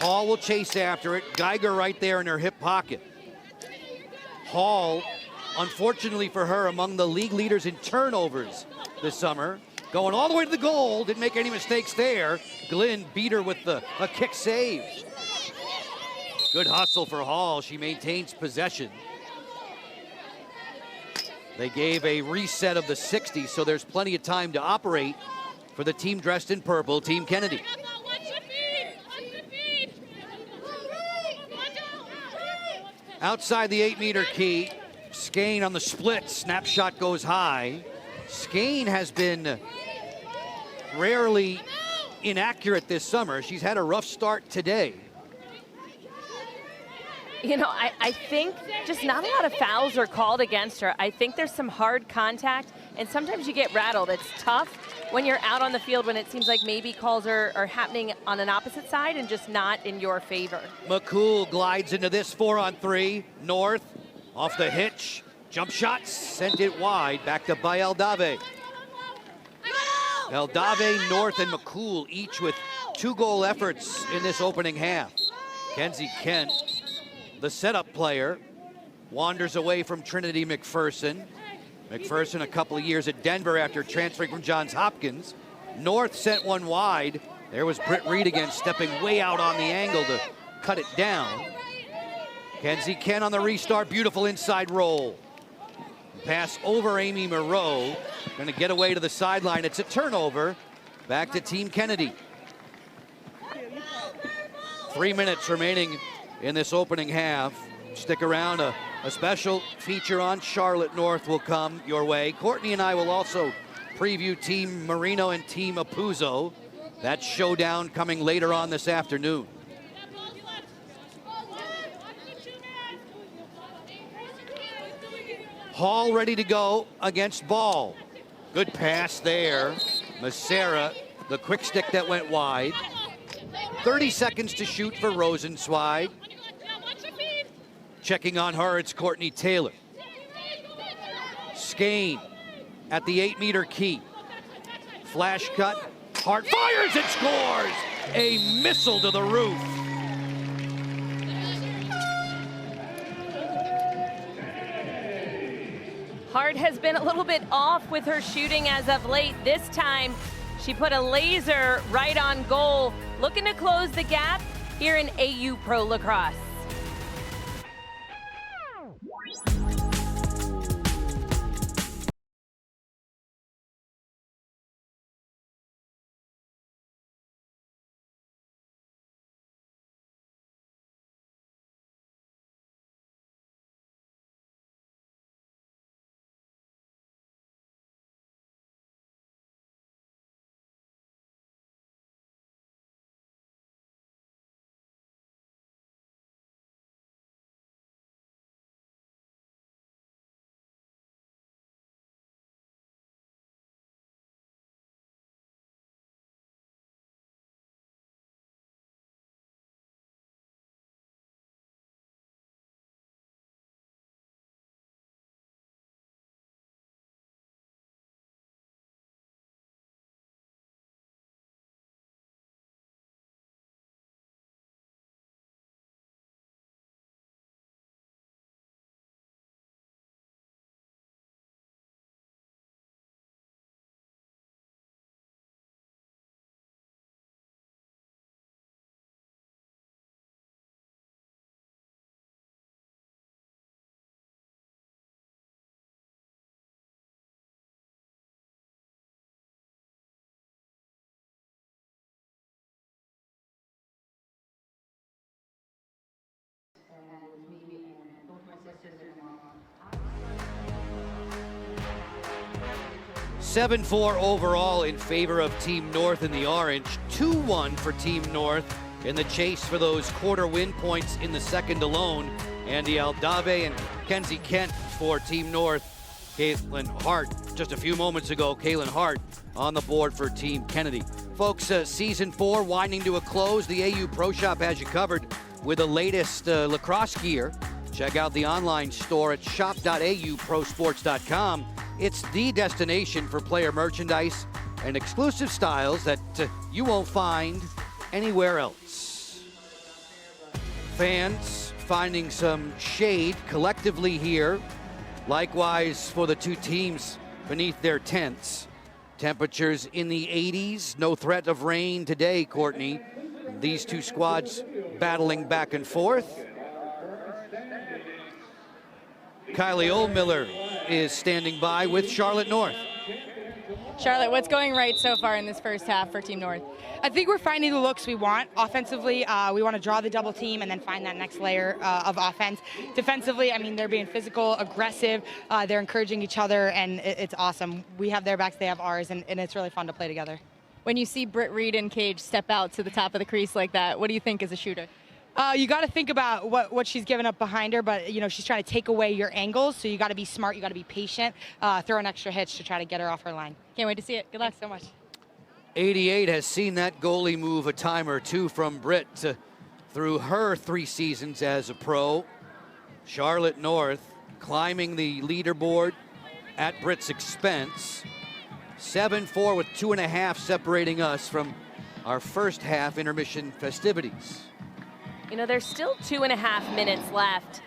Hall will chase after it. Geiger right there in her hip pocket. Hall, unfortunately for her, among the league leaders in turnovers this summer. Going all the way to the goal, didn't make any mistakes there. Glynn beat her with a kick save. Good hustle for Hall, she maintains possession. They gave a reset of the 60, so there's plenty of time to operate for the team dressed in purple, Team Kennedy. Outside the 8-meter key, Skane on the split, snapshot goes high. Skane has been rarely inaccurate this summer. She's had a rough start today.
You know, I think just not a lot of fouls are called against her. I think there's some hard contact, and sometimes you get rattled. It's tough when you're out on the field when it seems like maybe calls are happening on an opposite side and just not in your favor.
McCool glides into this 4-on-3. North off the hitch. Jump shots, sent it wide. Back to by Aldave. Aldave, North, and McCool each with 2-goal efforts in this opening half. Kenzie Kent, the setup player, wanders away from Trinity McPherson. McPherson a couple of years at Denver after transferring from Johns Hopkins. North sent one wide. There was Britt Reed again, stepping way out on the angle to cut it down. Kenzie Kent on the restart, beautiful inside roll. Pass over Amy Moreau, gonna get away to the sideline. It's a turnover, back to Team Kennedy. 3 minutes remaining in this opening half. Stick around, a special feature on Charlotte North will come your way. Courtney and I will also preview Team Marino and Team Apuzzo. That showdown coming later on this afternoon. Hall ready to go against Ball. Good pass there. Massera, the quick stick that went wide. 30 seconds to shoot for Rosenzweig. Checking on her, it's Courtney Taylor. Skane at the 8-meter key. Flash cut, Hart fires and scores! A missile to the roof.
Hart has been a little bit off with her shooting as of late. This time, she put a laser right on goal, looking to close the gap here in AU Pro Lacrosse.
Seven 7-4 overall in favor of Team North in the orange. 2-1 for Team North in the chase for those quarter win points in the second alone. Andy Aldave and Kenzie Kent for Team North. Caitlin Hart, just a few moments ago, Caitlin Hart on the board for Team Kennedy. Folks, season 4 winding to a close. The AU Pro Shop has you covered with the latest lacrosse gear. Check out the online store at shop.auprosports.com. It's the destination for player merchandise and exclusive styles that you won't find anywhere else. Fans finding some shade collectively here. Likewise for the two teams beneath their tents. Temperatures in the 80s, no threat of rain today, Courtney. These two squads battling back and forth. Kylie Oldmiller is standing by with Charlotte North.
Charlotte, what's going right so far in this first half for Team North?
I think we're finding the looks we want. Offensively, we want to draw the double team and then find that next layer of offense. Defensively, I mean, they're being physical, aggressive. They're encouraging each other, and it's awesome. We have their backs, they have ours, and it's really fun to play together.
When you see Britt Reed and Cage step out to the top of the crease like that, what do you think as a shooter?
You got to think about what she's given up behind her, but you know she's trying to take away your angles, so you got to be smart, you got to be patient, throw an extra hitch to try to get her off her line.
Can't wait to see it. Good luck.
Thanks so much.
88 has seen that goalie move a time or two from Britt through her 3 seasons as a pro. Charlotte North climbing the leaderboard at Britt's expense. 7-4 with 2.5 separating us from our first half intermission festivities.
You know, there's still 2.5 minutes left.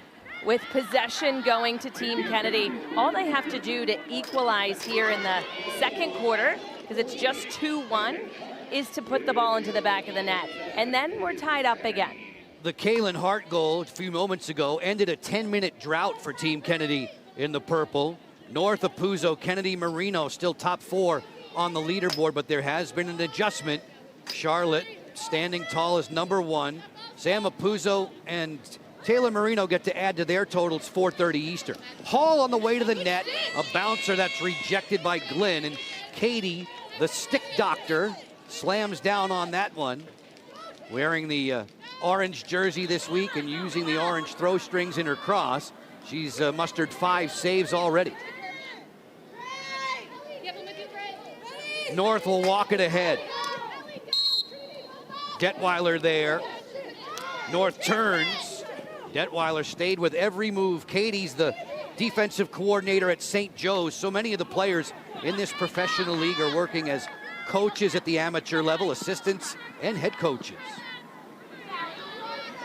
with possession going to Team Kennedy. All they have to do to equalize here in the second quarter, because it's just 2-1, is to put the ball into the back of the net. And then we're tied up again.
The Kaylin Hart goal a few moments ago ended a 10-minute drought for Team Kennedy in the purple. North Apuzzo, Kennedy, Marino still top 4 on the leaderboard, but there has been an adjustment. Charlotte standing tall as number 1. Sam Apuzzo and Taylor Marino get to add to their totals 4:30 Eastern. Hall on the way to the net, a bouncer that's rejected by Glenn, and Katie, the stick doctor, slams down on that one. Wearing the orange jersey this week and using the orange throw strings in her cross. She's mustered 5 saves already. North will walk it ahead. Detweiler there. North turns. Detweiler stayed with every move. Katie's the defensive coordinator at St. Joe's. So many of the players in this professional league are working as coaches at the amateur level, assistants and head coaches.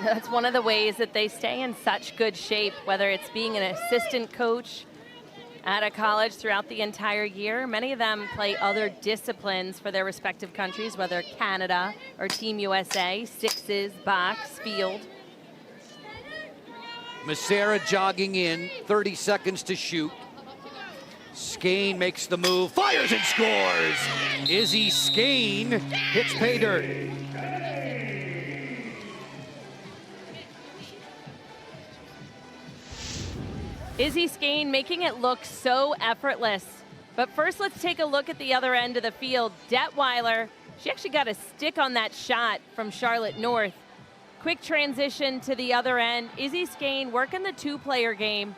That's one of the ways that they stay in such good shape, whether it's being an assistant coach at a college throughout the entire year. Many of them play other disciplines for their respective countries, whether Canada or Team USA, sixes, box, field.
Massera jogging in, 30 seconds to shoot. Skane makes the move, fires and scores! Izzy Skane hits pay dirt.
Izzy Skane making it look so effortless. But first, let's take a look at the other end of the field. Detweiler, she actually got a stick on that shot from Charlotte North. Quick transition to the other end. Izzy Skane working the 2-player game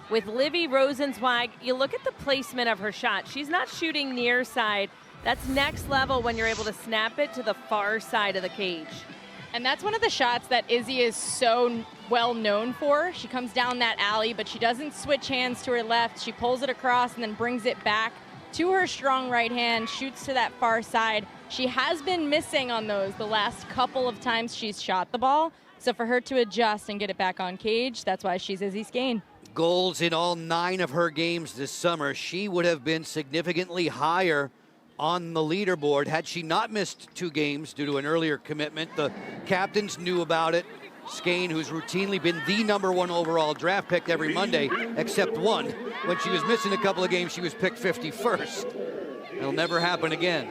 with Livy Rosenzweig. You look at the placement of her shot. She's not shooting near side. That's next level when you're able to snap it to the far side of the cage.
And that's one of the shots that Izzy is so well known for. She comes down that alley, but she doesn't switch hands to her left. She pulls it across and then brings it back to her strong right hand, shoots to that far side. She has been missing on those the last couple of times she's shot the ball. So for her to adjust and get it back on cage, that's why she's Izzy Skane.
Goals in all 9 of her games this summer. She would have been significantly higher on the leaderboard had she not missed 2 games due to an earlier commitment. The captains knew about it. Skane, who's routinely been the number 1 overall draft pick every Monday, except one. When she was missing a couple of games, she was picked 51st. It'll never happen again.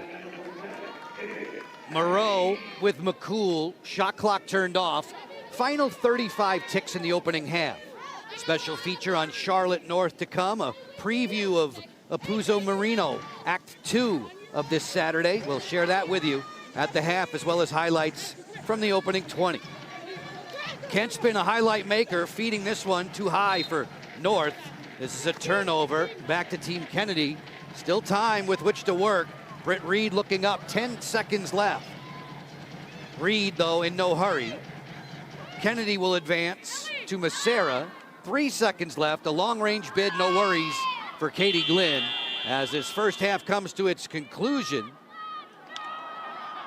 Moreau with McCool, shot clock turned off. Final 35 ticks in the opening half. Special feature on Charlotte North to come, a preview of Apuzzo Marino, Act 2 of this Saturday. We'll share that with you at the half, as well as highlights from the opening 20. Kent's been a highlight maker, feeding this one too high for North. This is a turnover, back to Team Kennedy. Still time with which to work. Britt Reed looking up, 10 seconds left. Reed, though, in no hurry. Kennedy will advance to Massera. 3 seconds left, a long-range bid, no worries for Katie Glenn as this first half comes to its conclusion.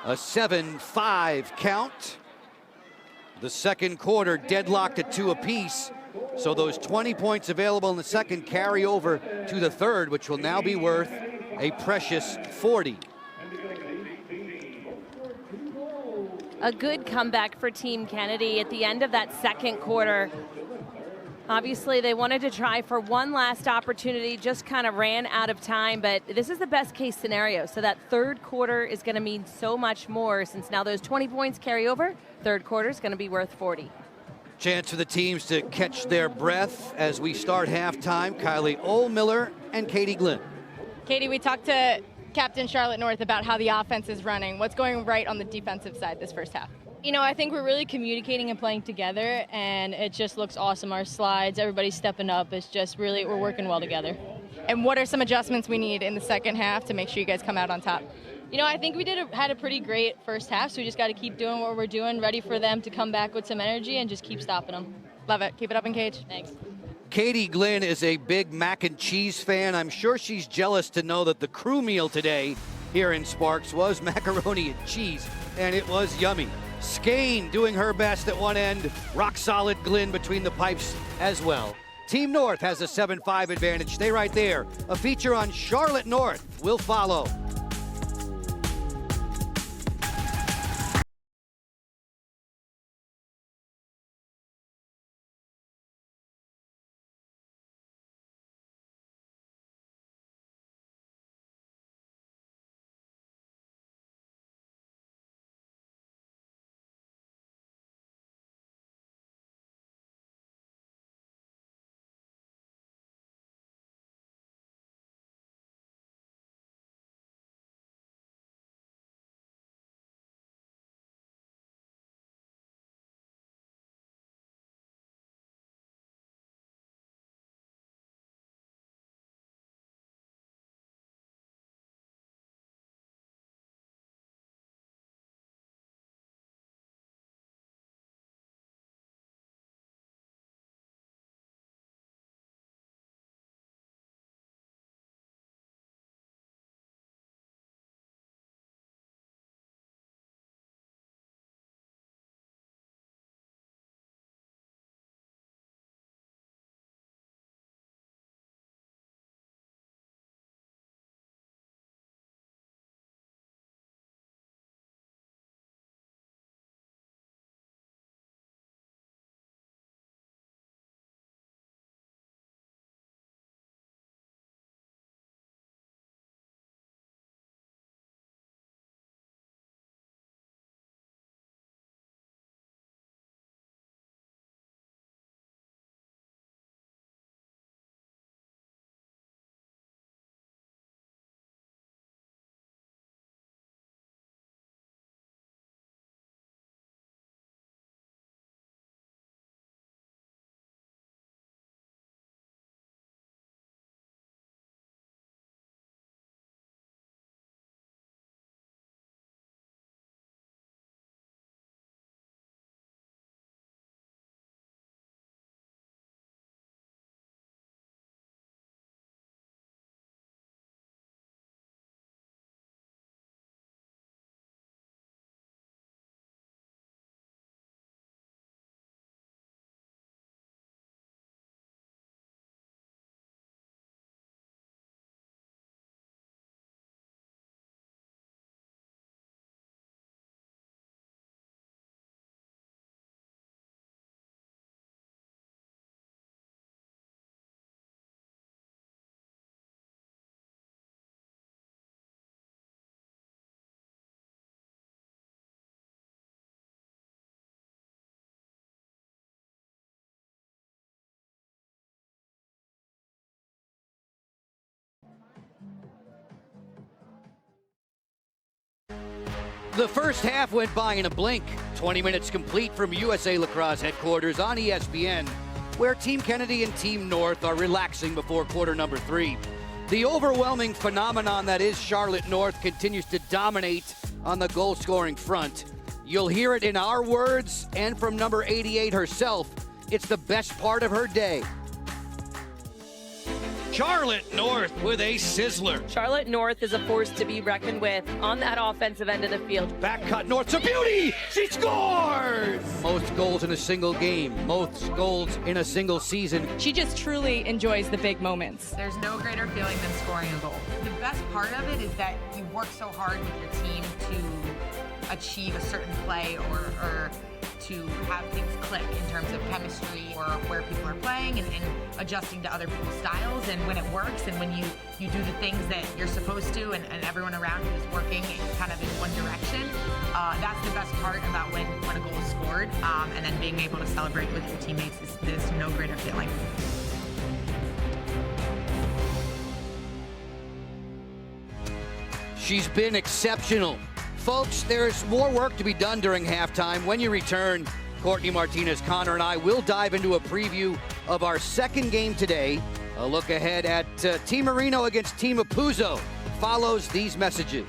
A 7-5 count. The second quarter deadlocked at 2 apiece. So those 20 points available in the second carry over to the third, which will now be worth a precious 40.
A good comeback for Team Kennedy at the end of that second quarter. Obviously, they wanted to try for one last opportunity, just kind of ran out of time, but this is the best case scenario. So that third quarter is going to mean so much more, since now those 20 points carry over. Third quarter is going to be worth 40.
Chance for the teams to catch their breath as we start halftime. Kylie Ohlmiller and Katie Glenn.
Katie, we talked to Captain Charlotte North about how the offense is running. What's going right on the defensive side this first half?
You know, I think we're really communicating and playing together, and it just looks awesome. Our slides, everybody's stepping up. It's just really, we're working well together.
And what are some adjustments we need in the second half to make sure you guys come out on top?
You know, I think we had a pretty great first half, so we just got to keep doing what we're doing, ready for them to come back with some energy and just keep stopping them.
Love it. Keep it up in cage.
Thanks.
Katie Glenn is a big mac and cheese fan. I'm sure she's jealous to know that the crew meal today here in Sparks was macaroni and cheese, and it was yummy. Skane doing her best at one end. Rock solid Glynn between the pipes as well. Team North has a 7-5 advantage. Stay right there. A feature on Charlotte North will follow. The first half went by in a blink. 20 minutes complete from USA Lacrosse headquarters on ESPN, where Team Kennedy and Team North are relaxing before quarter number 3. The overwhelming phenomenon that is Charlotte North continues to dominate on the goal-scoring front. You'll hear it in our words and from number 88 herself. It's the best part of her day. Charlotte North with a sizzler.
Charlotte North is a force to be reckoned with on that offensive end of the field.
Back cut North's a beauty! She scores! Most goals in a single game, most goals in a single season.
She just truly enjoys the big moments.
There's no greater feeling than scoring a goal. The best part of it is that you work so hard with your team to achieve a certain play or to have things click in terms of chemistry or where people are playing and adjusting to other people's styles. And when it works and when you do the things that you're supposed to and everyone around you is working kind of in one direction, that's the best part about when a goal is scored. And then being able to celebrate with your teammates is no greater feeling.
She's been exceptional. Folks, there's more work to be done during halftime. When you return, Courtney Martinez, Connor, and I will dive into a preview of our second game today. A look ahead at Team Marino against Team Apuzzo follows these messages.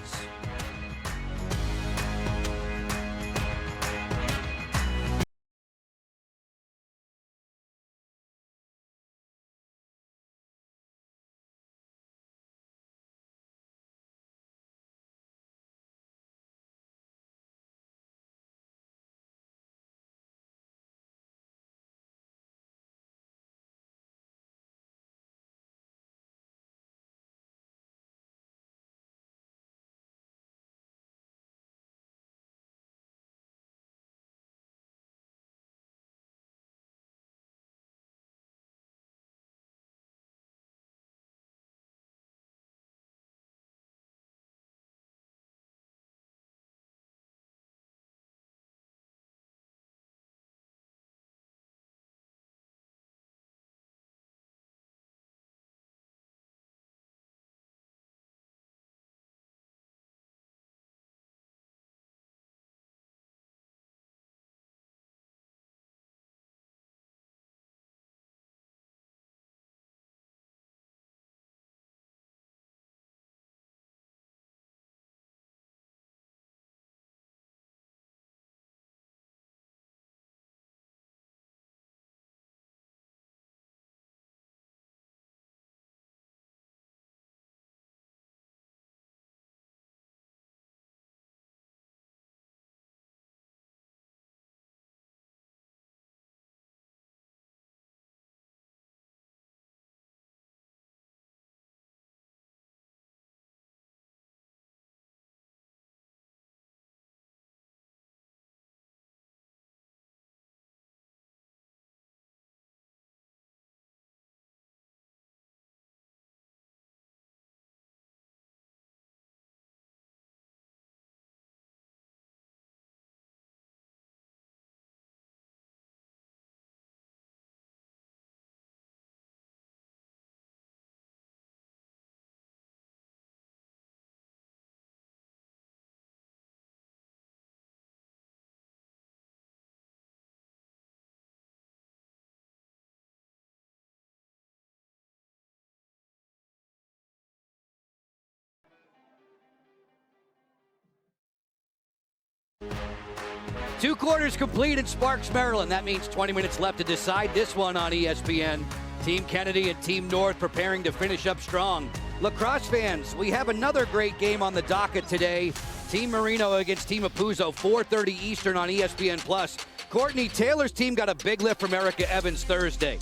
Two quarters complete in Sparks, Maryland. That means 20 minutes left to decide this one on ESPN. Team Kennedy and Team North preparing to finish up strong. Lacrosse fans, we have another great game on the docket today. Team Marino against Team Apuzzo, 4:30 Eastern on ESPN+. Courtney, Taylor's team got a big lift from Erica Evans Thursday.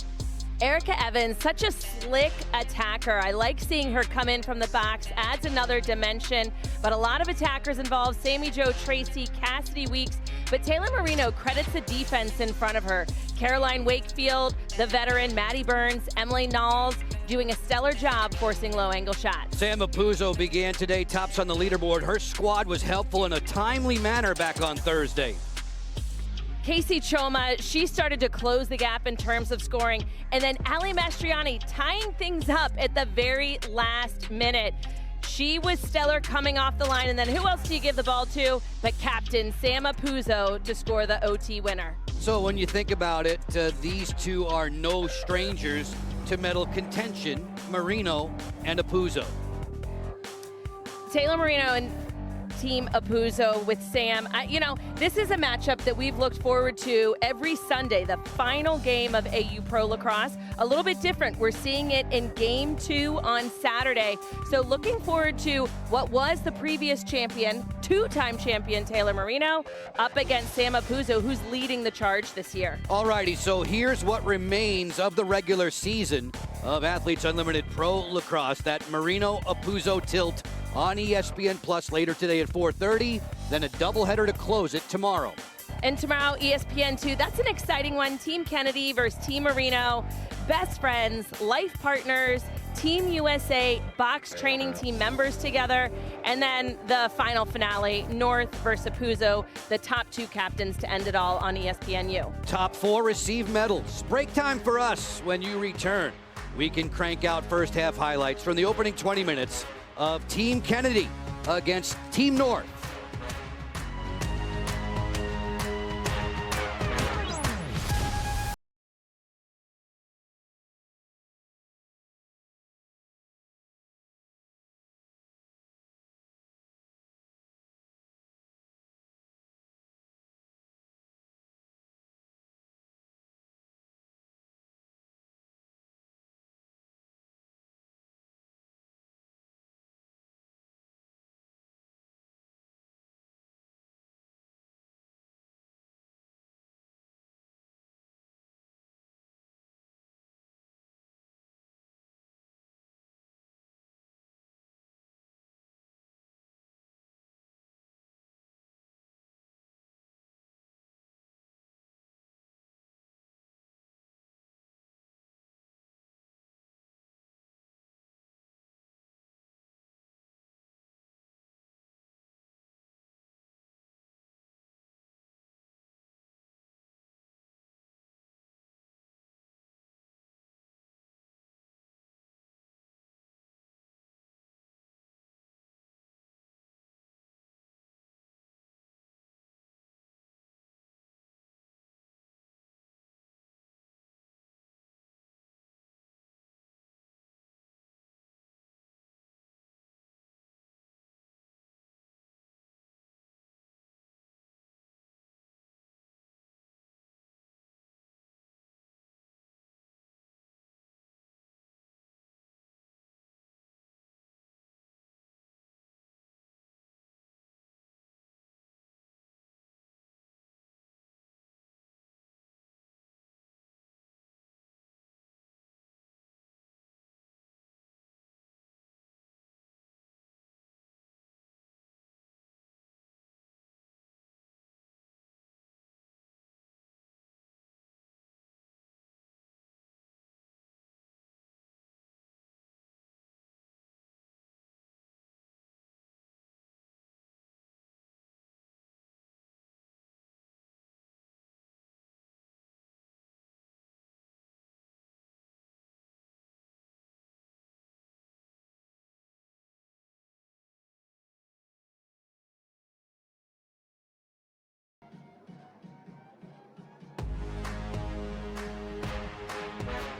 Erica Evans, such a slick attacker. I like seeing her come in from the box, adds another dimension, but a lot of attackers involved. Sammy Jo Tracy, Cassidy Weeks, but Taylor Marino credits the defense in front of her. Caroline Wakefield, the veteran, Maddie Burns, Emily Knowles, doing a stellar job forcing low-angle shots.
Sam Apuzzo began today tops on the leaderboard. Her squad was helpful in a timely manner back on Thursday.
Casey Choma, she started to close the gap in terms of scoring. And then Ali Mastriani tying things up at the very last minute. She was stellar coming off the line. And then who else do you give the ball to but Captain Sam Apuzzo to score the OT winner?
So when you think about it, these two are no strangers to medal contention, Marino and Apuzzo.
Taylor Marino and Team Apuzzo with Sam. This is a matchup that we've looked forward to every Sunday, the final game of AU Pro Lacrosse. A little bit different. We're seeing it in Game 2 on Saturday. So looking forward to what was the previous champion, two-time champion Taylor Marino, up against Sam Apuzzo, who's leading the charge this year.
Alrighty, so here's what remains of the regular season of Athletes Unlimited Pro Lacrosse. That Marino-Apuzzo tilt on ESPN+ later today at 4:30, then a doubleheader to close it tomorrow.
And tomorrow, ESPN2, that's an exciting one. Team Kennedy versus Team Marino, best friends, life partners, Team USA box training team members together, and then the final finale, North versus Apuzzo, the top two captains to end it all on ESPNU.
Top 4 receive medals. Break time for us when you return. We can crank out first half highlights from the opening 20 minutes of Team Kennedy against Team North.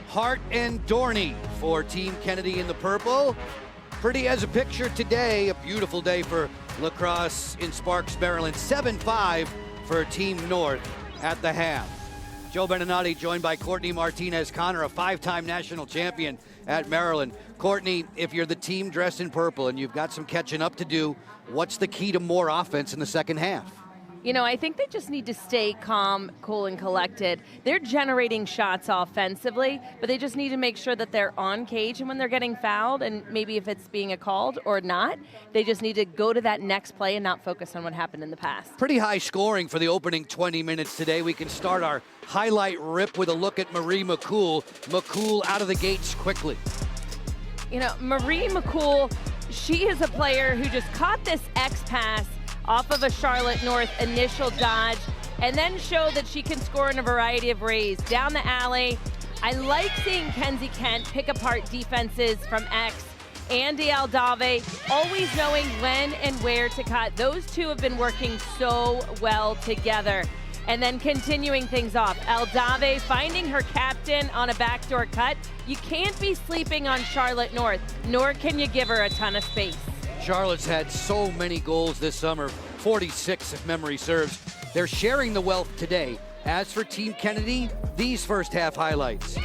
Hart and Dorney for Team Kennedy in the purple. Pretty as a picture today, a beautiful day for Lacrosse in Sparks, Maryland, 7-5 for Team North at the half. Joe Beninati joined by Courtney Martinez-Connor, a 5-time national champion at Maryland. Courtney, if you're the team dressed in purple and you've got some catching up to do, what's the key to more offense in the second half?
You know, I think they just need to stay calm, cool, and collected. They're generating shots offensively, but they just need to make sure that they're on cage, and when they're getting fouled, and maybe if it's being a called or not, they just need to go to that next play and not focus on what happened in the past.
Pretty high scoring for the opening 20 minutes today. We can start our highlight rip with a look at Marie McCool. McCool out of the gates quickly.
You know, Marie McCool, she is a player who just caught this X pass off of a Charlotte North initial dodge, and then show that she can score in a variety of ways. Down the alley, I like seeing Kenzie Kent pick apart defenses from X. Andy Aldave, always knowing when and where to cut. Those two have been working so well together. And then continuing things off, Aldave finding her captain on a backdoor cut. You can't be sleeping on Charlotte North, nor can you give her a ton of space.
Charlotte's had so many goals this summer, 46 if memory serves. They're sharing the wealth today. As for Team Kennedy, these first half highlights.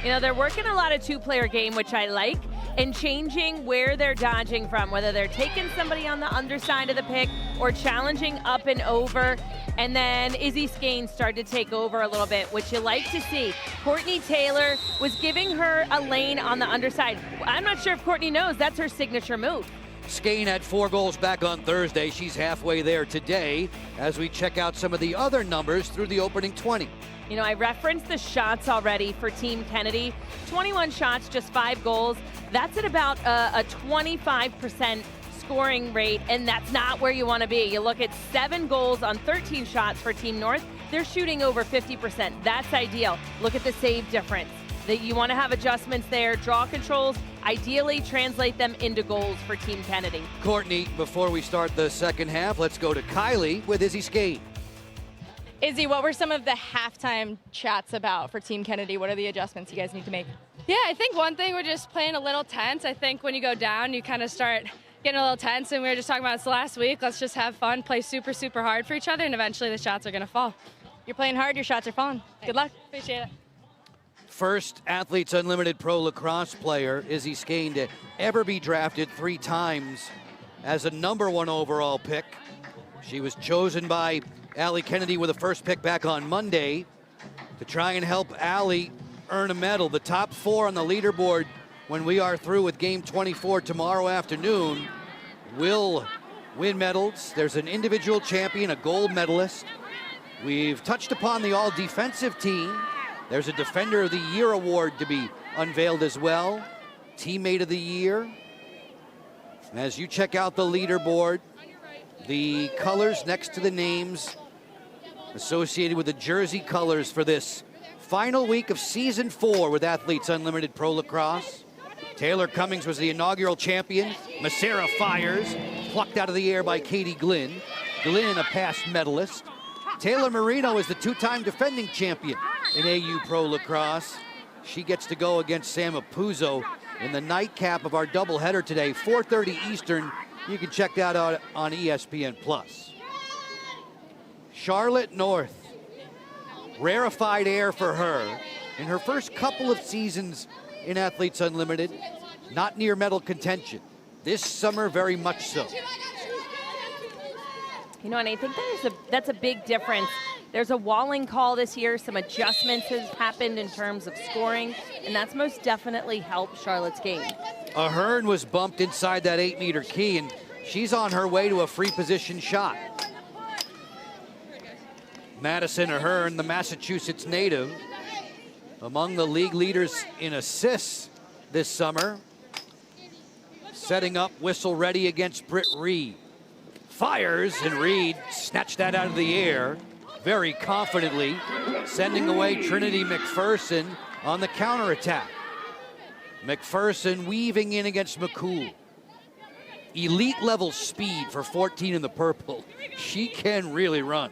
You know, they're working a lot of two-player game, which I like, and changing where they're dodging from, whether they're taking somebody on the underside of the pick or challenging up and over. And then Izzy Skane started to take over a little bit, which you like to see. Courtney Taylor was giving her a lane on the underside. I'm not sure if Courtney knows that's her signature move.
Skane had 4 goals back on Thursday. She's halfway there today as we check out some of the other numbers through the opening 20.
You know, I referenced the shots already for Team Kennedy. 21 shots, just 5 goals. That's at about a 25% scoring rate, and that's not where you want to be. You look at 7 goals on 13 shots for Team North. They're shooting over 50%. That's ideal. Look at the save difference. That you want to have adjustments there, draw controls, ideally translate them into goals for Team Kennedy.
Courtney, before we start the second half, let's go to Kylie with Izzy Skane.
Izzy, what were some of the halftime chats about for Team Kennedy? What are the adjustments you guys need to make?
Yeah, I think one thing, we're just playing a little tense. I think when you go down, you kind of start getting a little tense, and we were just talking about this last week. Let's just have fun, play super, super hard for each other, and eventually the shots are going to fall.
You're playing hard, your shots are falling. Good luck.
Appreciate it.
First Athletes Unlimited Pro Lacrosse player, Izzy Skane, to ever be drafted 3 times as a #1 overall pick. She was chosen by Allie Kennedy with a first pick back on Monday to try and help Allie earn a medal. The top 4 on the leaderboard when we are through with game 24 tomorrow afternoon will win medals. There's an individual champion, a gold medalist. We've touched upon the all-defensive team. There's a Defender of the Year award to be unveiled as well. Teammate of the Year. As you check out the leaderboard, the colors next to the names associated with the jersey colors for this final week of season 4 with Athletes Unlimited Pro Lacrosse. Taylor Cummings was the inaugural champion. Masera fires, plucked out of the air by Katie Glynn. Glynn, a past medalist. Taylor Marino is the 2-time defending champion in AU Pro Lacrosse. She gets to go against Sam Apuzzo in the nightcap of our doubleheader today, 4:30 Eastern. You can check that out on ESPN+. Charlotte North, rarefied air for her. In her first couple of seasons in Athletes Unlimited, not near medal contention. This summer, very much so.
You know, and I think that's a big difference. There's a walling call this year. Some adjustments have happened in terms of scoring, and that's most definitely helped Charlotte's game.
Ahern was bumped inside that 8-meter key, and she's on her way to a free position shot. Madison Ahern, the Massachusetts native, among the league leaders in assists this summer. Setting up, whistle ready against Britt Reed. Fires, and Reed snatched that out of the air very confidently, sending away Trinity McPherson on the counterattack. McPherson weaving in against McCool. Elite level speed for 14 in the purple. She can really run.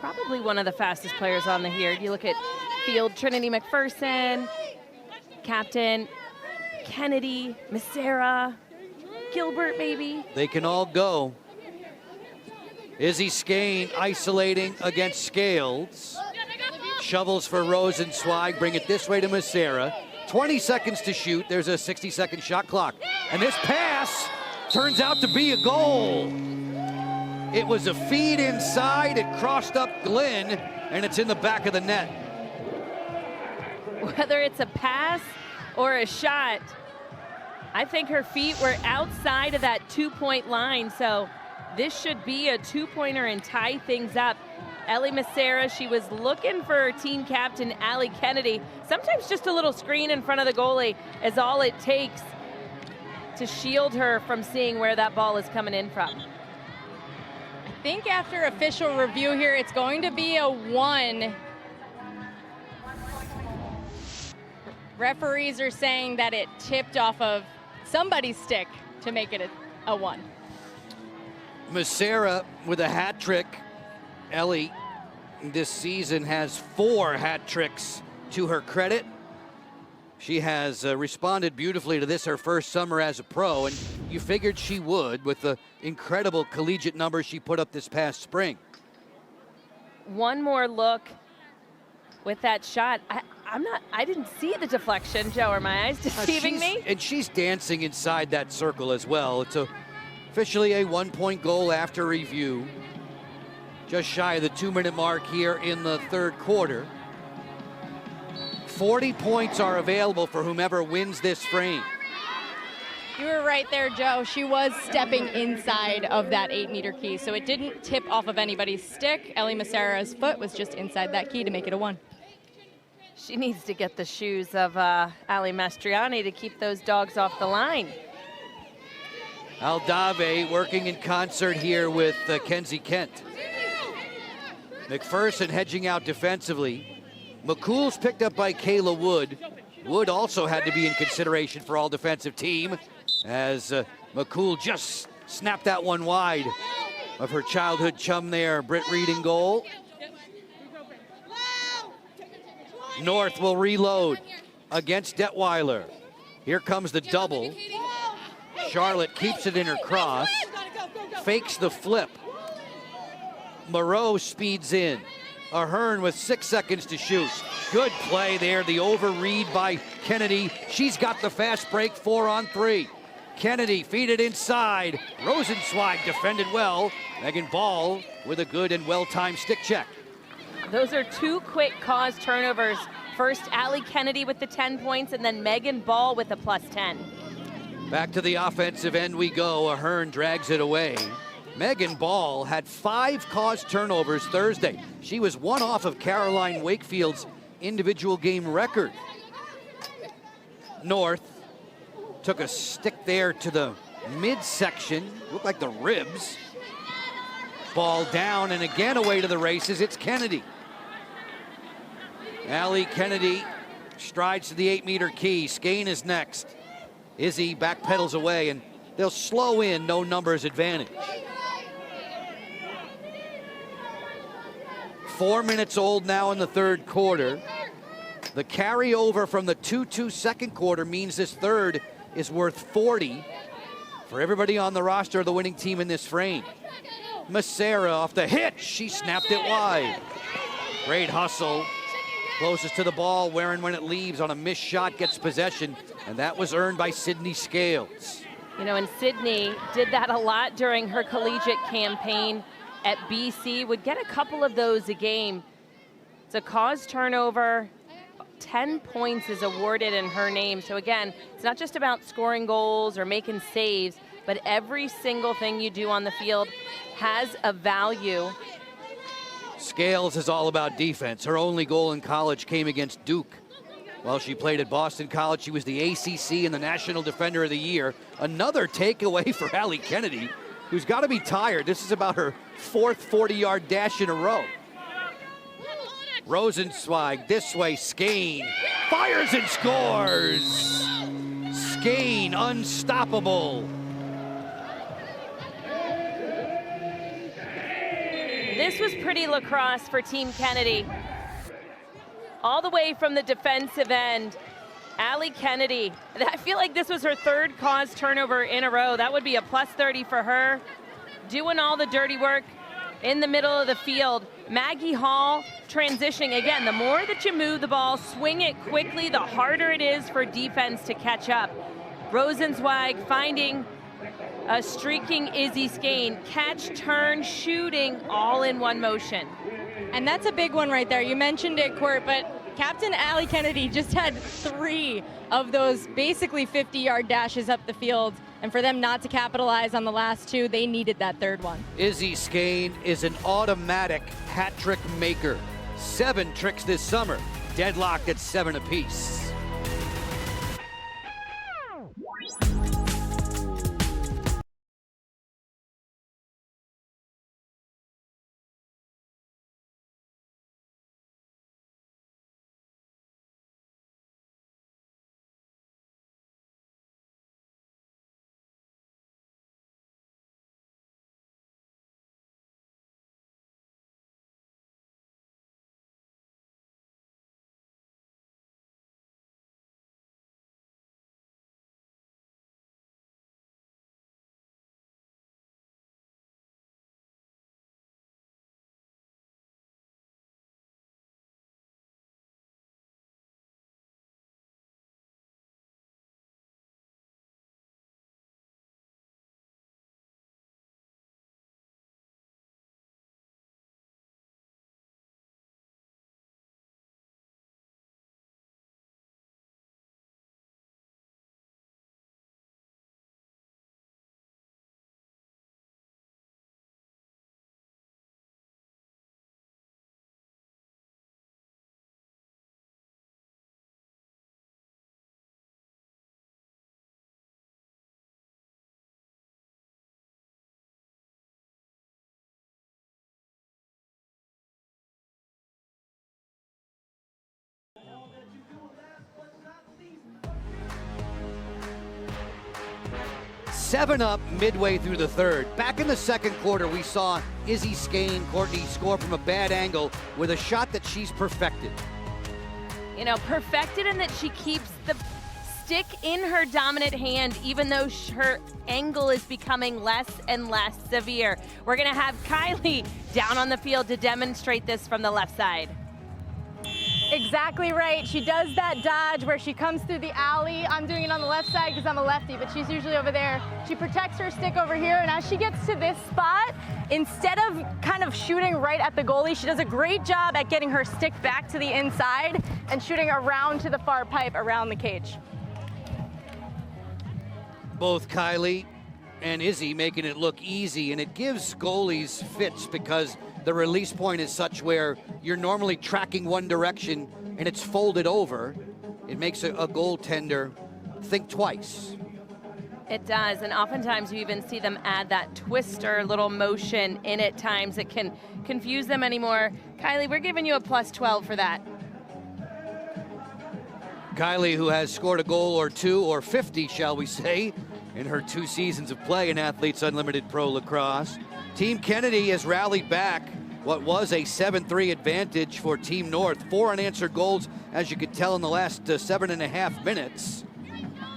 Probably one of the fastest players on the here. You look at field, Trinity McPherson, captain, Kennedy, Masera. Gilbert, maybe?
They can all go. Izzy Skane isolating against Scales. Shovels for Rosenzweig, bring it this way to Macera. 20 seconds to shoot, there's a 60-second shot clock. And this pass turns out to be a goal. It was a feed inside, it crossed up Glenn, and it's in the back of the net.
Whether it's a pass or a shot, I think her feet were outside of that 2-point line, so this should be a 2-pointer and tie things up. Ellie Macera, she was looking for her team captain, Allie Kennedy. Sometimes just a little screen in front of the goalie is all it takes to shield her from seeing where that ball is coming in from.
I think after official review here, it's going to be a 1. Referees are saying that it tipped off of somebody's stick to make it a 1.
Macera with a hat trick. Ellie this season has 4 hat tricks to her credit. She has responded beautifully to this, her first summer as a pro, and you figured she would with the incredible collegiate numbers she put up this past spring.
One more look with that shot. I didn't see the deflection, Joe. Are my eyes deceiving me?
And she's dancing inside that circle as well. It's officially a 1-point goal after review. Just shy of the 2-minute mark here in the third quarter. 40 points are available for whomever wins this frame.
You were right there, Joe. She was stepping inside of that 8-meter key, so it didn't tip off of anybody's stick. Ellie Macera's foot was just inside that key to make it a 1.
She needs to get the shoes of Ali Mastriani to keep those dogs off the line.
Aldave working in concert here with Kenzie Kent. McPherson hedging out defensively. McCool's picked up by Kayla Wood. Wood also had to be in consideration for all defensive team as McCool just snapped that one wide of her childhood chum there, Britt Reed in goal. North will reload against Detweiler. Here comes the double. Charlotte keeps it in her cross, fakes the flip. Moreau speeds in. Ahern with 6 seconds to shoot. Good play there, the overread by Kennedy. She's got the fast break, 4-on-3. Kennedy feed it inside. Rosenzweig defended well. Megan Ball with a good and well-timed stick check.
Those are 2 quick cause turnovers. First, Allie Kennedy with the 10 points, and then Megan Ball with a +10.
Back to the offensive end we go. Ahern drags it away. Megan Ball had 5 caused turnovers Thursday. She was 1 off of Caroline Wakefield's individual game record. North took a stick there to the midsection. Looked like the ribs. Ball down and again away to the races. It's Kennedy. Allie Kennedy strides to the 8-meter key. Skane is next. Izzy backpedals away and they'll slow in, no numbers advantage. 4 minutes old now in the third quarter. The carryover from the 2-2 second quarter means this third is worth 40 for everybody on the roster of the winning team in this frame. Macera off the hit, she snapped it wide. Great hustle, closest to the ball, Warren when it leaves on a missed shot gets possession, and that was earned by Sydney Scales.
You know, and Sydney did that a lot during her collegiate campaign at BC, would get a couple of those a game. It's a cause turnover, 10 points is awarded in her name. So again, it's not just about scoring goals or making saves, but every single thing you do on the field has a value.
Scales is all about defense. Her only goal in college came against Duke. While she played at Boston College, she was the ACC and the National Defender of the Year. Another takeaway for Allie Kennedy, who's got to be tired. This is about her 4th 40-yard dash in a row. Rosenzweig this way, Skane fires and scores. Skane unstoppable.
This was pretty lacrosse for Team Kennedy. All the way from the defensive end, Allie Kennedy, I feel like this was her third cause turnover in a row. That would be a plus 30 for her. Doing all the dirty work in the middle of the field. Maggie Hall transitioning. Again, the more that you move the ball, swing it quickly, the harder it is for defense to catch up. Rosenzweig finding a streaking Izzy Skane. Catch, turn, shooting, all in one motion.
And that's a big one right there. You mentioned it, Court, but Captain Allie Kennedy just had 3 of those basically 50-yard dashes up the field. And for them not to capitalize on the last 2, they needed that third one.
Izzy Skane is an automatic hat trick maker. 7 tricks this summer, deadlocked at 7 apiece. Seven up midway through the third. Back in the second quarter, we saw Izzy Skane, Courtney, score from a bad angle with a shot that she's perfected.
You know, perfected in that she keeps the stick in her dominant hand, even though her angle is becoming less and less severe. We're gonna have Kylie down on the field to demonstrate this from the left side.
Exactly right. She does that dodge where she comes through the alley. I'm doing it on the left side because I'm a lefty, but she's usually over there. She protects her stick over here, and as she gets to this spot, instead of kind of shooting right at the goalie, she does a great job at getting her stick back to the inside and shooting around to the far pipe around the cage.
Both Kylie and Izzy making it look easy, and it gives goalies fits because the release point is such where you're normally tracking one direction and it's folded over. It makes a goaltender think twice.
It does, and oftentimes you even see them add that twister little motion in at times. It can confuse them anymore. Kylie, we're giving you a plus 12 for that.
Kylie, who has scored a goal or 2 or 50, shall we say, in her 2 seasons of play in Athletes Unlimited Pro Lacrosse. Team Kennedy has rallied back what was a 7-3 advantage for Team North. 4 unanswered goals, as you could tell, in the last 7.5 minutes.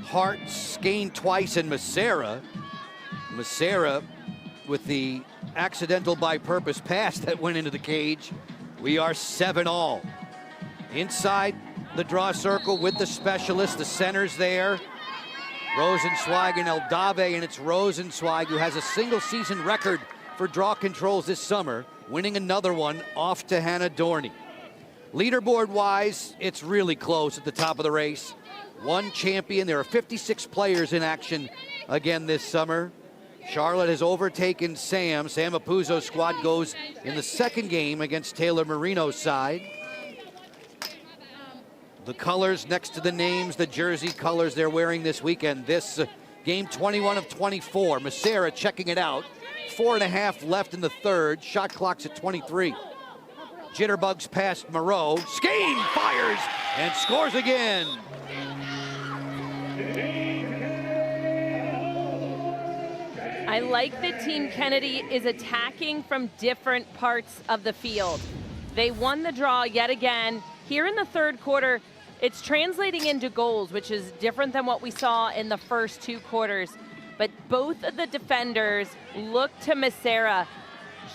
Hart, Skane twice, and Massera. Massera with the accidental by purpose pass that went into the cage. We are 7-all. Inside the draw circle with the specialists, the centers there. Rosenzweig and Eldave, and it's Rosenzweig who has a single season record for draw controls this summer, winning another one off to Hannah Dorney. Leaderboard-wise, it's really close at the top of the race. 1 champion. There are 56 players in action again this summer. Charlotte has overtaken Sam. Sam Apuzzo's squad goes in the second game against Taylor Marino's side. The colors next to the names, the jersey colors they're wearing this weekend. This game 21 of 24. Massera checking it out. 4.5 left in the third. Shot clock's at 23. Jitterbugs past Moreau. Skane fires and scores again.
I like that Team Kennedy is attacking from different parts of the field. They won the draw yet again. Here in the third quarter, It's translating into goals, which is different than what we saw in the first 2 quarters. But both of the defenders look to Macera.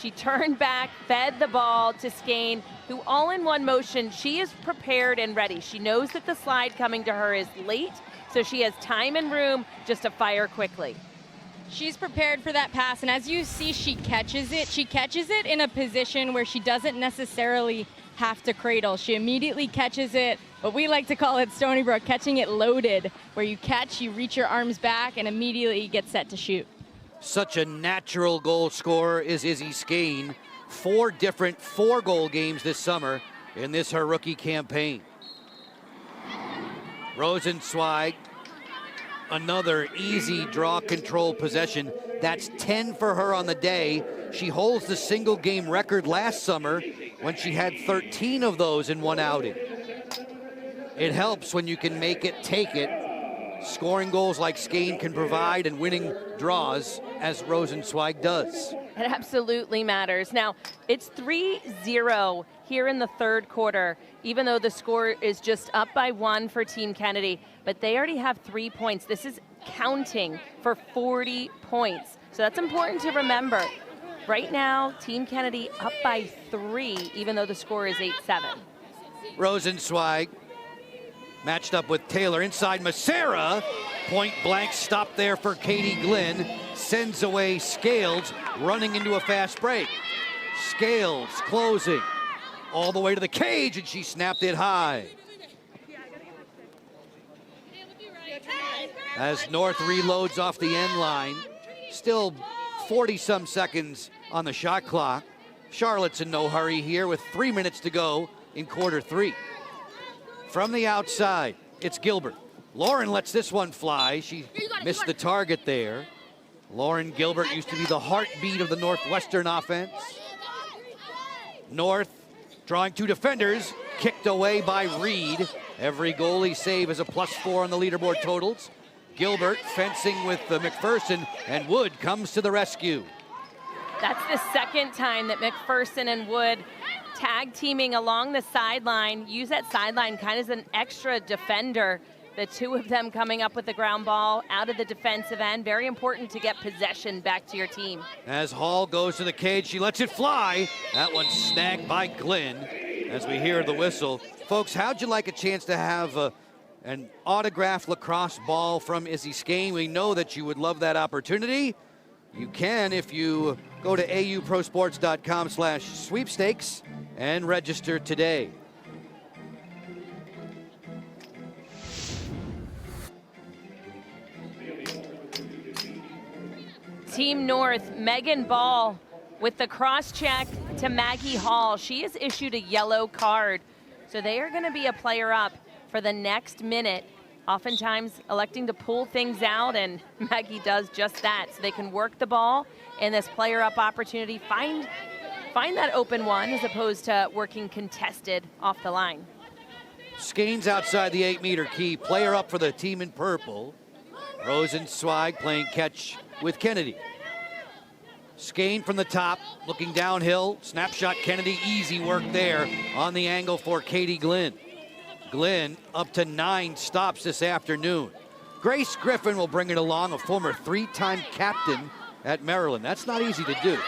She turned back, fed the ball to Skane, who all in one motion, she is prepared and ready. She knows that the slide coming to her is late, so she has time and room just to fire quickly.
She's prepared for that pass, and as you see, she catches it. She catches it in a position where she doesn't necessarily have to cradle. She immediately catches it, what we like to call it, Stony Brook, catching it loaded, where you catch, you reach your arms back, and immediately get set to shoot.
Such a natural goal scorer is Izzy Skane. 4 different 4-goal games this summer in this her rookie campaign. Rosenzweig, another easy draw control possession. That's 10 for her on the day. She holds the single game record last summer when she had 13 of those in one outing. It helps when you can make it, take it. Scoring goals like Skane can provide and winning draws as Rosenzweig does.
It absolutely matters. Now, it's 3-0 here in the 3rd quarter, even though the score is just up by 1 for Team Kennedy, but they already have 3 points. This is counting for 40 points. So that's important to remember. Right now, Team Kennedy up by 3, even though the score is 8-7.
Rosenzweig matched up with Taylor inside Macera. Point blank stop there for Katie Glynn. Sends away Scales, running into a fast break. Scales closing all the way to the cage, and she snapped it high. As North reloads off the end line, still 40-some seconds on the shot clock. Charlotte's in no hurry here with 3 minutes to go in quarter 3. From the outside, it's Gilbert. Lauren lets this one fly. She missed the target there. Lauren Gilbert used to be the heartbeat of the Northwestern offense. North drawing 2 defenders, kicked away by Reed. Every goalie save is a +4 on the leaderboard totals. Gilbert fencing with McPherson, and Wood comes to the rescue.
That's the 2nd time that McPherson and Wood tag teaming along the sideline, use that sideline kind of as an extra defender. The 2 of them coming up with the ground ball out of the defensive end. Very important to get possession back to your team.
As Hall goes to the cage, she lets it fly. That one snagged by Glynn as we hear the whistle. Folks, how'd you like a chance to have an autographed lacrosse ball from Izzy Skane? We know that you would love that opportunity. You can if you go to auprosports.com/sweepstakes and register today.
Team North, Megan Ball with the cross check to Maggie Hall. She is issued a yellow card, so they are going to be a player up for the next minute, oftentimes electing to pull things out, and Maggie does just that, so they can work the ball in this player up opportunity, find that open one as opposed to working contested off the line.
Skane's outside the 8-meter key, player up for the team in purple. Rosenzweig playing catch with Kennedy. Skane from the top, looking downhill. Snapshot Kennedy, easy work there on the angle for Katie Glynn. Glynn up to 9 stops this afternoon. Grace Griffin will bring it along, a former 3-time captain at Maryland. That's not easy to do.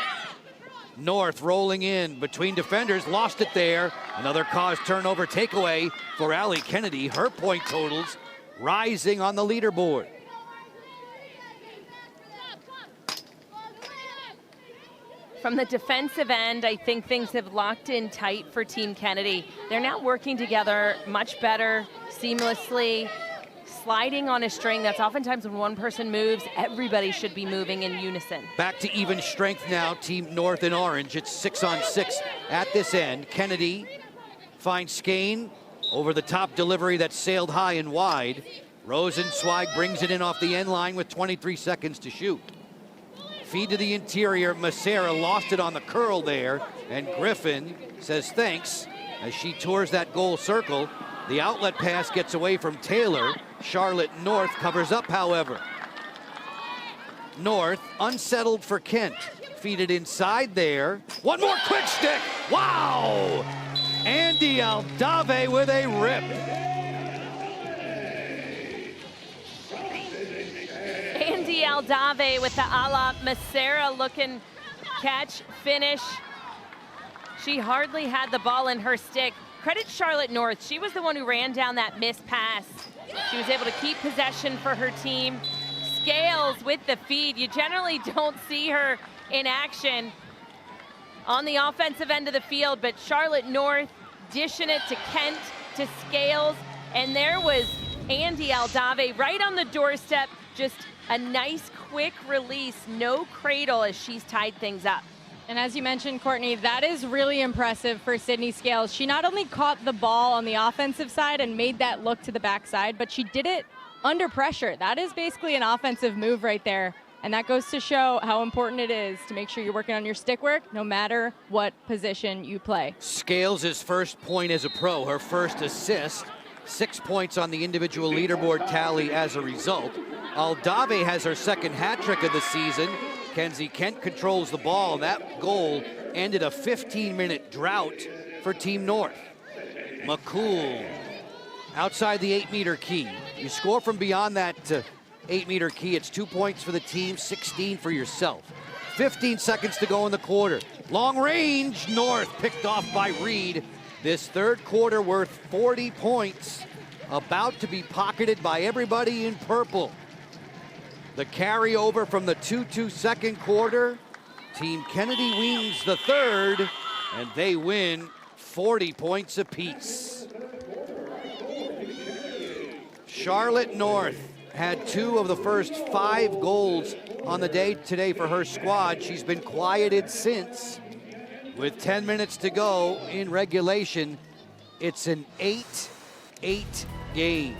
North rolling in between defenders, lost it there. Another caused turnover takeaway for Allie Kennedy. Her point totals rising on the leaderboard.
From the defensive end, I think things have locked in tight for Team Kennedy. They're now working together much better, seamlessly, sliding on a string. That's oftentimes when one person moves, everybody should be moving in unison.
Back to even strength now, Team North in orange. It's 6-on-6 at this end. Kennedy finds Skane over the top delivery that sailed high and wide. Rosenzweig brings it in off the end line with 23 seconds to shoot. Feed to the interior. Macera lost it on the curl there, and Griffin says thanks as she tours that goal circle. The outlet pass gets away from Taylor. Charlotte North covers up, however. North unsettled for Kent. Feed it inside there. One more quick stick. Wow! Andy Aldave with a rip.
Andy Aldave with the a la Macera looking catch, finish. She hardly had the ball in her stick. Credit Charlotte North. She was the one who ran down that missed pass. She was able to keep possession for her team. Scales with the feed. You generally don't see her in action on the offensive end of the field, but Charlotte North dishing it to Kent, to Scales, and there was Andy Aldave right on the doorstep. Just a nice quick release, no cradle as she's tied things up.
And as you mentioned, Courtney, that is really impressive for Sydney Scales. She not only caught the ball on the offensive side and made that look to the backside, but she did it under pressure. That is basically an offensive move right there. And that goes to show how important it is to make sure you're working on your stick work no matter what position you play.
Scales' first point as a pro, her first assist, 6 points on the individual leaderboard tally as a result. Aldave has her second hat trick of the season. Kenzie Kent controls the ball. That goal ended a 15-minute drought for Team North. McCool outside the 8-meter key. You score from beyond that 8-meter key, it's 2 points for the team, 16 for yourself. 15 seconds to go in the quarter. Long range, North picked off by Reed. This third quarter worth 40 points, about to be pocketed by everybody in purple. The carryover from the 2-2 second quarter. Team Kennedy wins the third, and they win 40 points apiece. Charlotte North had 2 of the first 5 goals on the day today for her squad. She's been quieted since. With 10 minutes to go in regulation, it's an 8-8 game.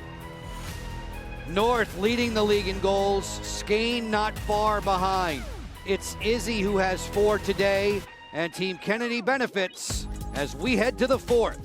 North leading the league in goals, Skane not far behind. It's Izzy who has 4 today, and Team Kennedy benefits as we head to the 4th.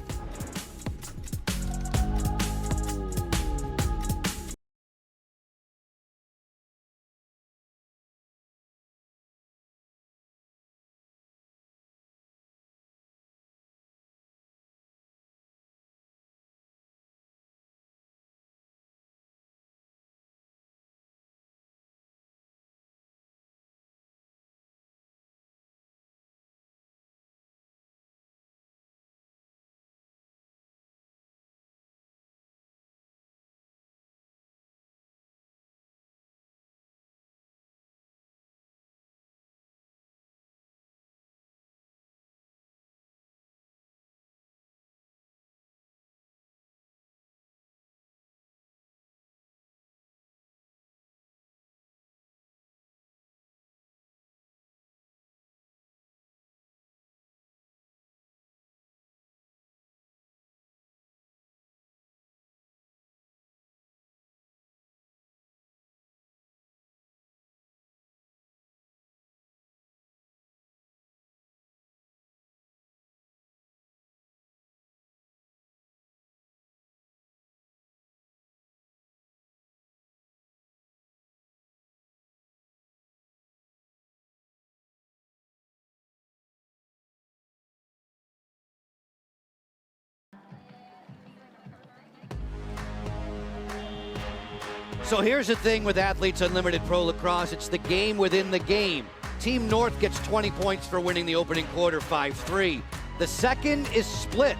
So here's the thing with Athletes Unlimited Pro Lacrosse, it's the game within the game. Team North gets 20 points for winning the opening quarter 5-3. The second is split,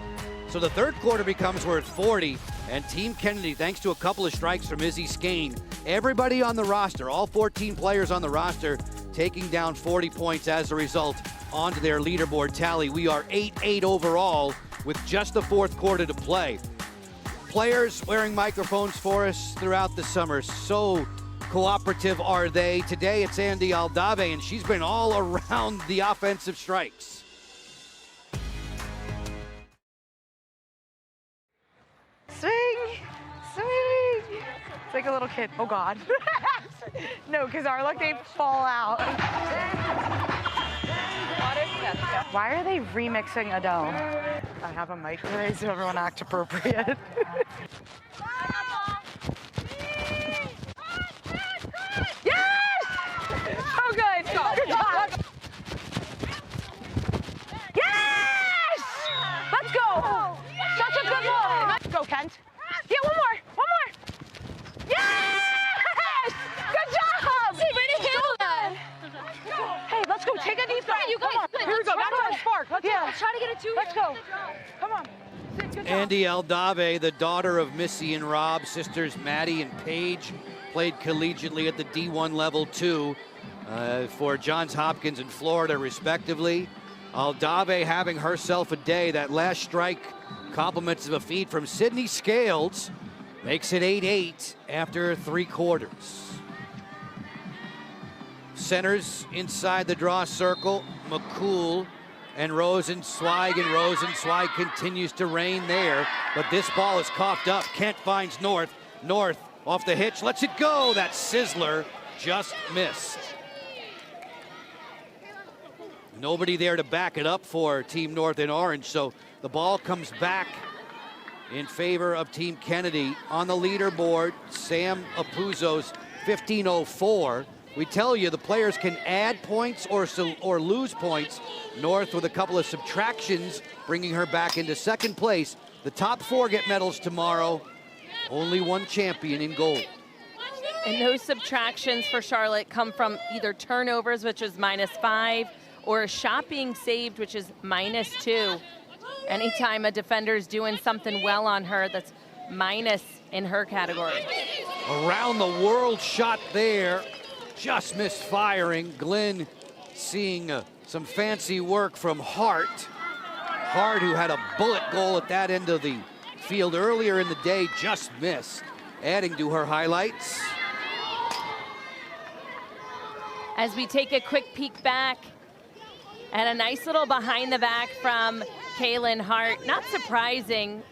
so the third quarter becomes worth 40, and Team Kennedy, thanks to a couple of strikes from Izzy Skane, everybody on the roster, all 14 players on the roster, taking down 40 points as a result onto their leaderboard tally. We are 8-8 overall with just the fourth quarter to play. Players wearing microphones for us throughout the summer. So cooperative are they. Today it's Andy Aldave, and she's been all around the offensive strikes.
Swing, swing. It's like a little kid. Oh God. No, because our luck, they fall out. Why are they remixing Adele? I have a mic today, so everyone act appropriate. Yes! Oh, good. Good job. Yes! Let's go. Such a good one. Let's go, Kent. Yeah, one more. One more. Yes! Good job. Let's go. Come on.
Andy Aldave, the daughter of Missy and Rob, sisters Maddie and Paige, played collegiately at the D1 level too for Johns Hopkins and Florida respectively. Aldave having herself a day. That last strike, compliments of a feed from Sydney Scales, makes it 8-8 after 3 quarters. Centers inside the draw circle, McCool and Rosenzweig, and Rosenzweig continues to reign there, but this ball is coughed up. Kent finds North. North off the hitch, lets it go. That sizzler just missed. Nobody there to back it up for Team North in orange, so the ball comes back in favor of Team Kennedy. On the leaderboard, Sam Apuzzo's 15:04. We tell you the players can add points or lose points. North with a couple of subtractions, bringing her back into second place. The top 4 get medals tomorrow. Only one champion in gold.
And those subtractions for Charlotte come from either turnovers, which is -5, or a shot being saved, which is -2. Anytime a defender's doing something well on her, that's minus in her category.
Around the world shot there. Just missed firing. Glenn seeing some fancy work from Hart. Hart, who had a bullet goal at that end of the field earlier in the day, just missed. Adding to her highlights.
As we take a quick peek back at a nice little behind the back from Kaylin Hart. Not surprising,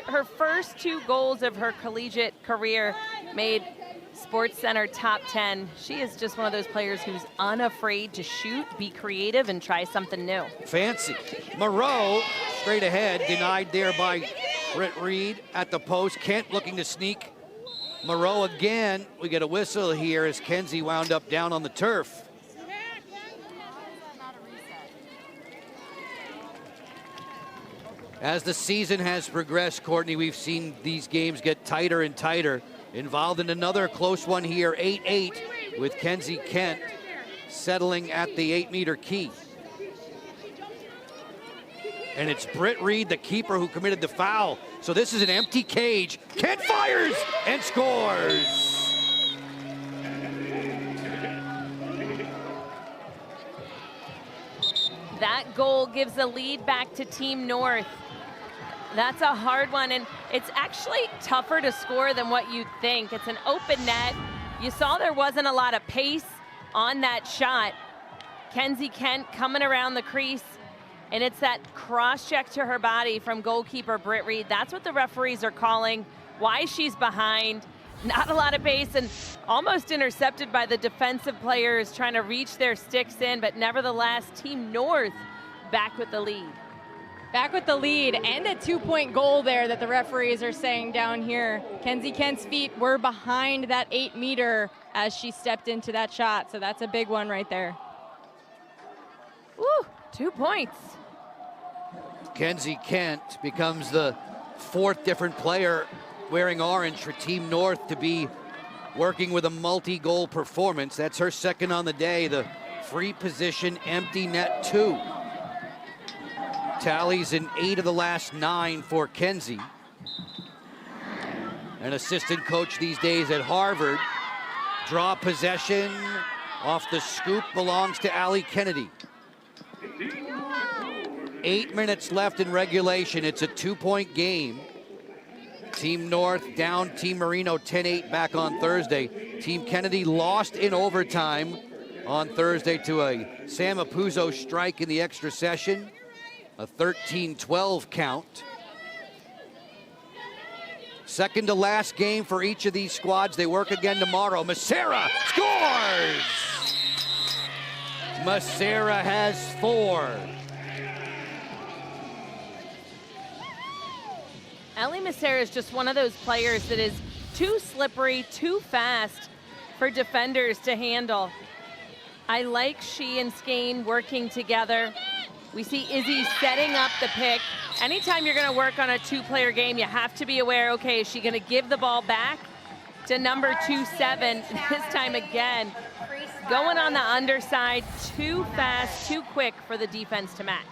her first 2 goals of her collegiate career made SportsCenter top 10. She is just one of those players who's unafraid to shoot, be creative, and try something new.
Fancy. Moreau straight ahead, denied there by Britt Reed at the post. Kent looking to sneak. Moreau again. We get a whistle here as Kenzie wound up down on the turf. As the season has progressed, Courtney, we've seen these games get tighter and tighter. Involved in another close one here, 8-8, with Kenzie Kent settling at the 8-meter key. And it's Britt Reed, the keeper, who committed the foul. So this is an empty cage. Kent fires and scores.
That goal gives the lead back to Team North. That's a hard one, and it's actually tougher to score than what you'd think. It's an open net. You saw there wasn't a lot of pace on that shot. Kenzie Kent coming around the crease, and it's that cross-check to her body from goalkeeper Britt Reed. That's what the referees are calling why she's behind. Not a lot of pace, and almost intercepted by the defensive players trying to reach their sticks in, but nevertheless, Team North back with the lead.
Back with the lead, and a 2-point goal there that the referees are saying down here. Kenzie Kent's feet were behind that 8-meter as she stepped into that shot, so that's a big one right there.
Woo, 2 points.
Kenzie Kent becomes the 4th different player wearing orange for Team North to be working with a multi-goal performance. That's her 2nd on the day, the free position empty net 2. Tallies in 8 of the last 9 for Kenzie. An assistant coach these days at Harvard. Draw possession off the scoop belongs to Allie Kennedy. 8 minutes left in regulation. It's a 2-point game. Team North down Team Marino 10-8 back on Thursday. Team Kennedy lost in overtime on Thursday to a Sam Apuzzo strike in the extra session. A 13-12 count. Second to last game for each of these squads. They work again tomorrow. Macera scores! Macera has 4.
Ellie Macera is just one of those players that is too slippery, too fast for defenders to handle. I like she and Skane working together. We see Izzy setting up the pick. Anytime you're gonna work on a 2-player game, you have to be aware, okay, is she gonna give the ball back to number 2-7? This time again, going on the underside, too fast, too quick for the defense to match.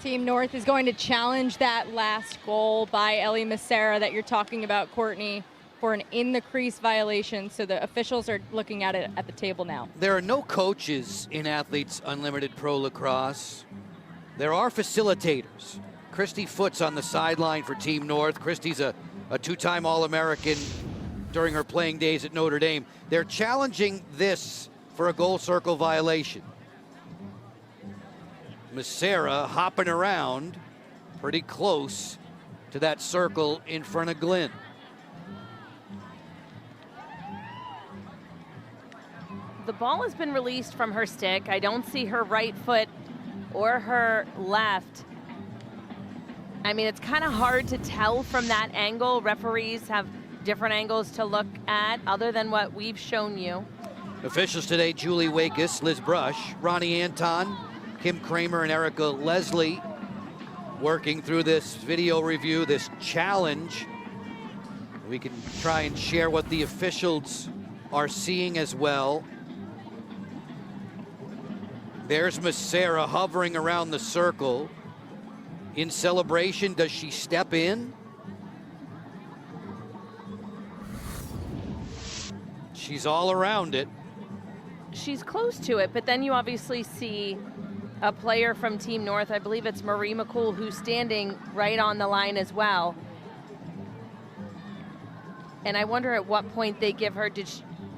Team North is going to challenge that last goal by Ellie Macera that you're talking about, Courtney, for an in-the-crease violation. So the officials are looking at it at the table now.
There are no coaches in Athletes Unlimited Pro Lacrosse. There are facilitators. Christy Foote's on the sideline for Team North. Christy's a two-time All-American during her playing days at Notre Dame. They're challenging this for a goal circle violation. Macera hopping around pretty close to that circle in front of Glenn.
The ball has been released from her stick. I don't see her right foot or her left. I mean, it's kind of hard to tell from that angle. Referees have different angles to look at other than what we've shown you.
Officials today: Julie Wakis, Liz Brush, Ronnie Anton, Kim Kramer, and Erica Leslie, working through this video review, this challenge. We can try and share what the officials are seeing as well. There's Macera hovering around the circle. In celebration, does she step in? She's all around it.
She's close to it, but then you obviously see a player from Team North, I believe it's Marie McCool, who's standing right on the line as well. And I wonder at what point they give her,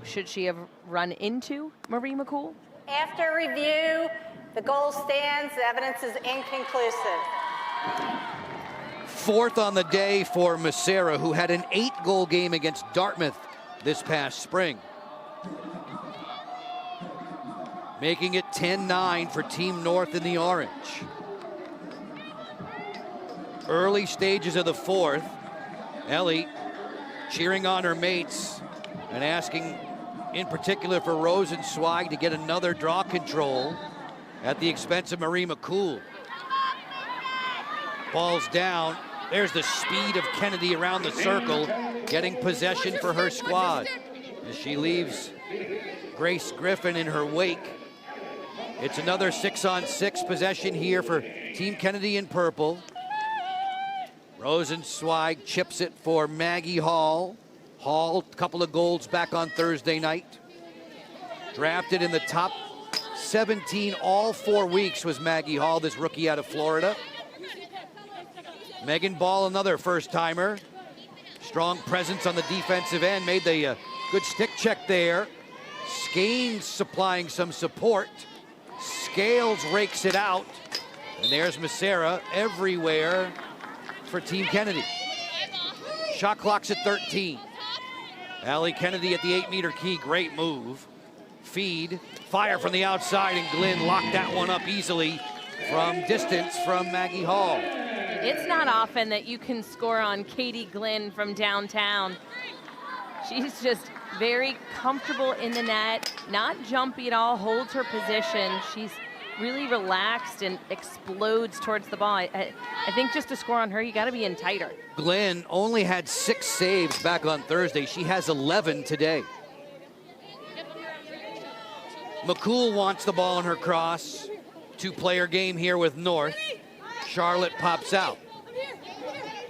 should she have run into Marie McCool?
After review, the goal stands. The evidence is inconclusive.
Fourth on the day for Macera, who had an 8-goal game against Dartmouth this past spring. Making it 10-9 for Team North in the orange. Early stages of the fourth, Ellie cheering on her mates and asking in particular for Rosenzweig to get another draw control at the expense of Marie McCool. Ball's down. There's the speed of Kennedy around the circle, getting possession for her squad as she leaves Grace Griffin in her wake. It's another 6-on-6 possession here for Team Kennedy in purple. Rosenzweig chips it for Maggie Hall. Hall, a couple of goals back on Thursday night. Drafted in the top 17 all 4 weeks was Maggie Hall, this rookie out of Florida. Megan Ball, another first-timer. Strong presence on the defensive end, made the good stick check there. Skanes supplying some support. Scales rakes it out. And there's Macera everywhere for Team Kennedy. Shot clock's at 13. Allie Kennedy at the 8-meter key, great move. Feed, fire from the outside, and Glenn locked that one up easily from distance from Maggie Hall.
It's not often that you can score on Katie Glenn from downtown. She's just very comfortable in the net, not jumpy at all, holds her position. She's really relaxed and explodes towards the ball. I think just to score on her, you got to be in tighter.
Glenn only had 6 saves back on Thursday. She has 11 today. McCool wants the ball in her cross. 2-player game here with North. Charlotte pops out.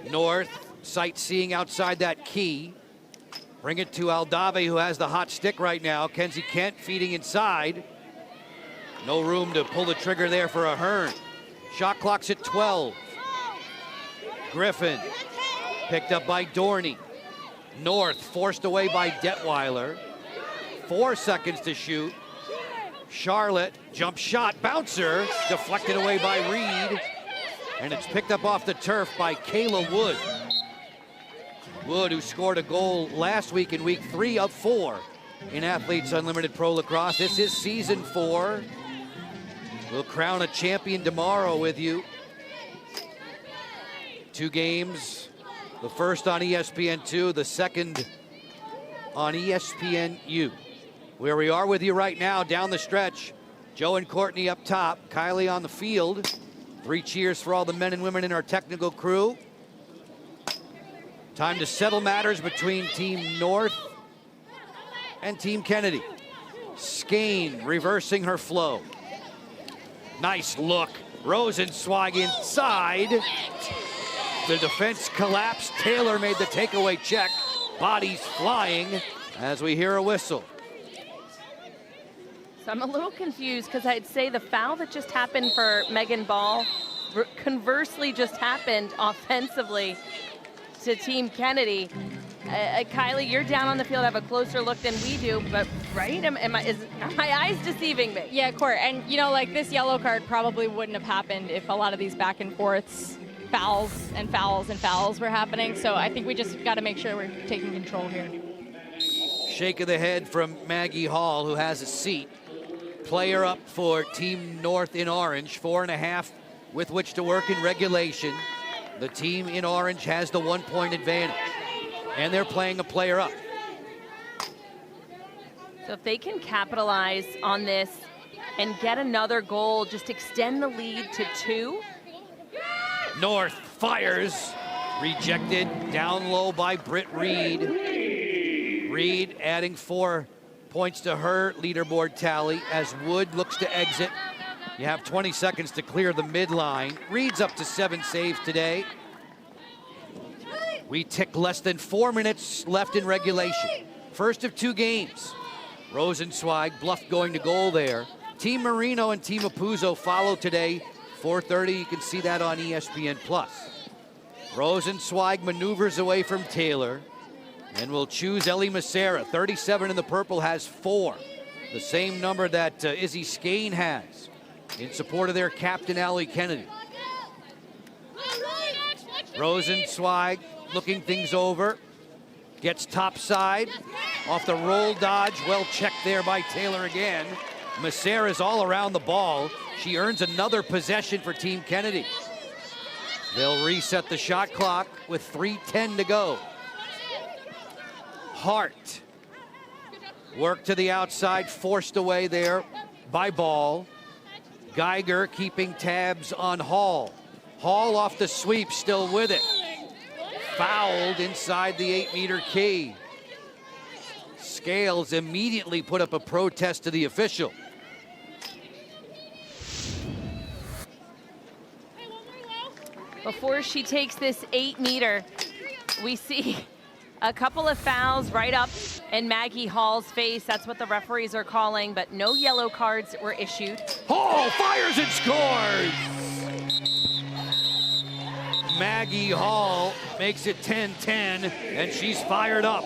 North sightseeing outside that key. Bring it to Aldave, who has the hot stick right now. Kenzie Kent feeding inside. No room to pull the trigger there for a Hearn. Shot clock's at 12. Griffin picked up by Dorney. North forced away by Detweiler. 4 seconds to shoot. Charlotte, jump shot, bouncer, deflected away by Reed. And it's picked up off the turf by Kayla Wood. Wood, who scored a goal last week in week 3 of 4 in Athletes Unlimited Pro Lacrosse. This is season 4. We'll crown a champion tomorrow with you. 2 games, the first on ESPN2, the second on ESPNU. Where we are with you right now, down the stretch, Joe and Courtney up top, Kylie on the field. 3 cheers for all the men and women in our technical crew. Time to settle matters between Team North and Team Kennedy. Skane reversing her flow. Nice look. Rosenzweig inside. The defense collapsed. Taylor made the takeaway check. Bodies flying as we hear a whistle.
So I'm a little confused because I'd say the foul that just happened for Megan Ball conversely just happened offensively to Team Kennedy. Kylie, you're down on the field, have a closer look than we do, but right? Are my eyes deceiving me?
Yeah, Court, and you know, like this yellow card probably wouldn't have happened if a lot of these back and forths, fouls and fouls and fouls were happening. So I think we just got to make sure we're taking control here.
Shake of the head from Maggie Hall, who has a seat. Player up for Team North in orange, 4.5 with which to work in regulation. The team in orange has the 1-point advantage, and they're playing a player up.
So if they can capitalize on this and get another goal, just extend the lead to 2.
North fires, rejected, down low by Britt Reed. Reed adding 4 points to her leaderboard tally as Wood looks to exit. You have 20 seconds to clear the midline. Reed's up to 7 saves today. We tick less than 4 minutes left in regulation. First of 2 games. Rosenzweig bluffed going to goal there. Team Marino and Team Apuzzo follow today. 4:30, you can see that on ESPN+. Rosenzweig maneuvers away from Taylor and will choose Ellie Macera. 37 in the purple has 4. The same number that Izzy Skane has in support of their captain, Allie Kennedy. Rosenzweig looking things over. Gets topside. Off the roll dodge. Well checked there by Taylor again. Macera's all around the ball. She earns another possession for Team Kennedy. They'll reset the shot clock with 3:10 to go. Hart. Work to the outside, forced away there by Ball. Geiger keeping tabs on Hall. Hall off the sweep, still with it. Fouled inside the 8-meter key. Scales immediately put up a protest to the official.
Before she takes this 8-meter, we see a couple of fouls right up in Maggie Hall's face. That's what the referees are calling, but no yellow cards were issued.
Hall fires and scores! Maggie Hall makes it 10-10, and she's fired up.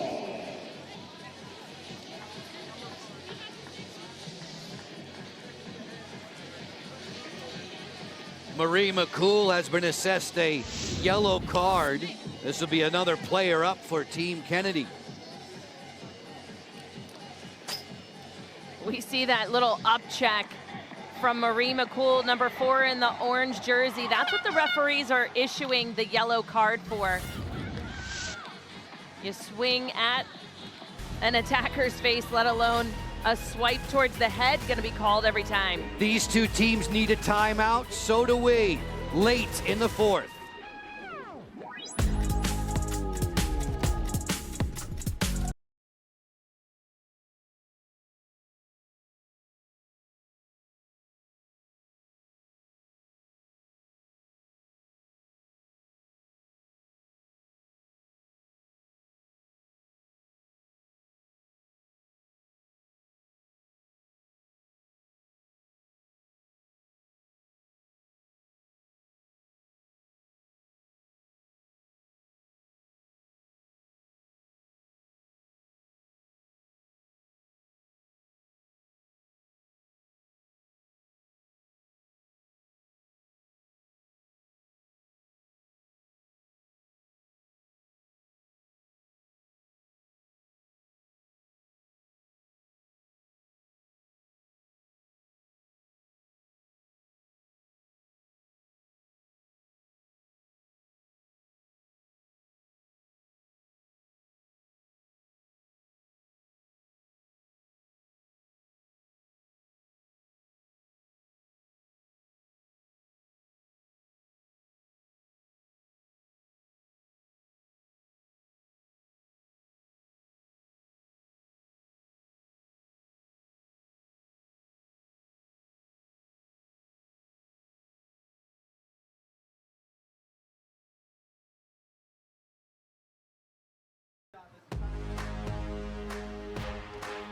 Marie McCool has been assessed a yellow card. This will be another player up for Team Kennedy.
We see that little up check from Marie McCool, number 4 in the orange jersey. That's what the referees are issuing the yellow card for. You swing at an attacker's face, let alone a swipe towards the head, gonna be called every time.
These 2 teams need a timeout, so do we. Late in the 4th.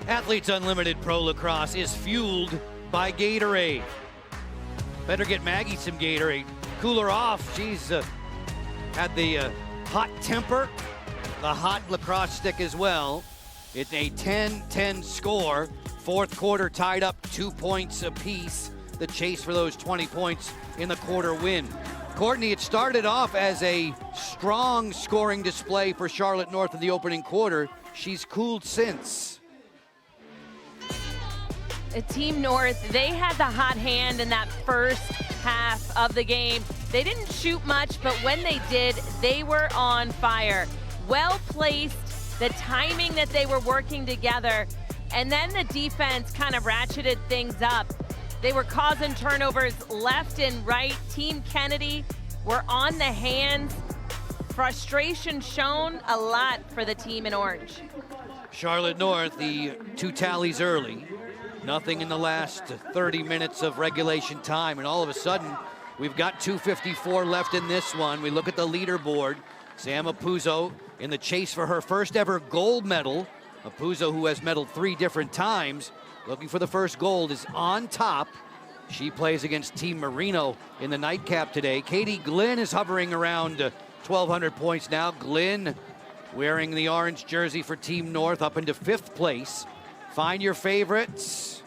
Athletes Unlimited Pro Lacrosse is fueled by Gatorade. Better get Maggie some Gatorade. Cool her off. She's had the hot temper, the hot lacrosse stick as well. It's a 10-10 score. Fourth quarter tied up 2 points apiece. The chase for those 20 points in the quarter win. Courtney, it started off as a strong scoring display for Charlotte North in the opening quarter. She's cooled since.
Team North, they had the hot hand in that first half of the game. They didn't shoot much, but when they did, they were on fire. Well placed, the timing that they were working together, and then the defense kind of ratcheted things up. They were causing turnovers left and right. Team Kennedy were on the hands. Frustration shown a lot for the team in orange.
Charlotte North, the 2 tallies early. Nothing in the last 30 minutes of regulation time, and all of a sudden, we've got 2:54 left in this one. We look at the leaderboard. Sam Apuzzo in the chase for her first ever gold medal. Apuzzo, who has medaled 3 different times, looking for the first gold, is on top. She plays against Team Marino in the nightcap today. Katie Glynn is hovering around 1,200 points now. Glynn wearing the orange jersey for Team North up into 5th place. Find your favorites.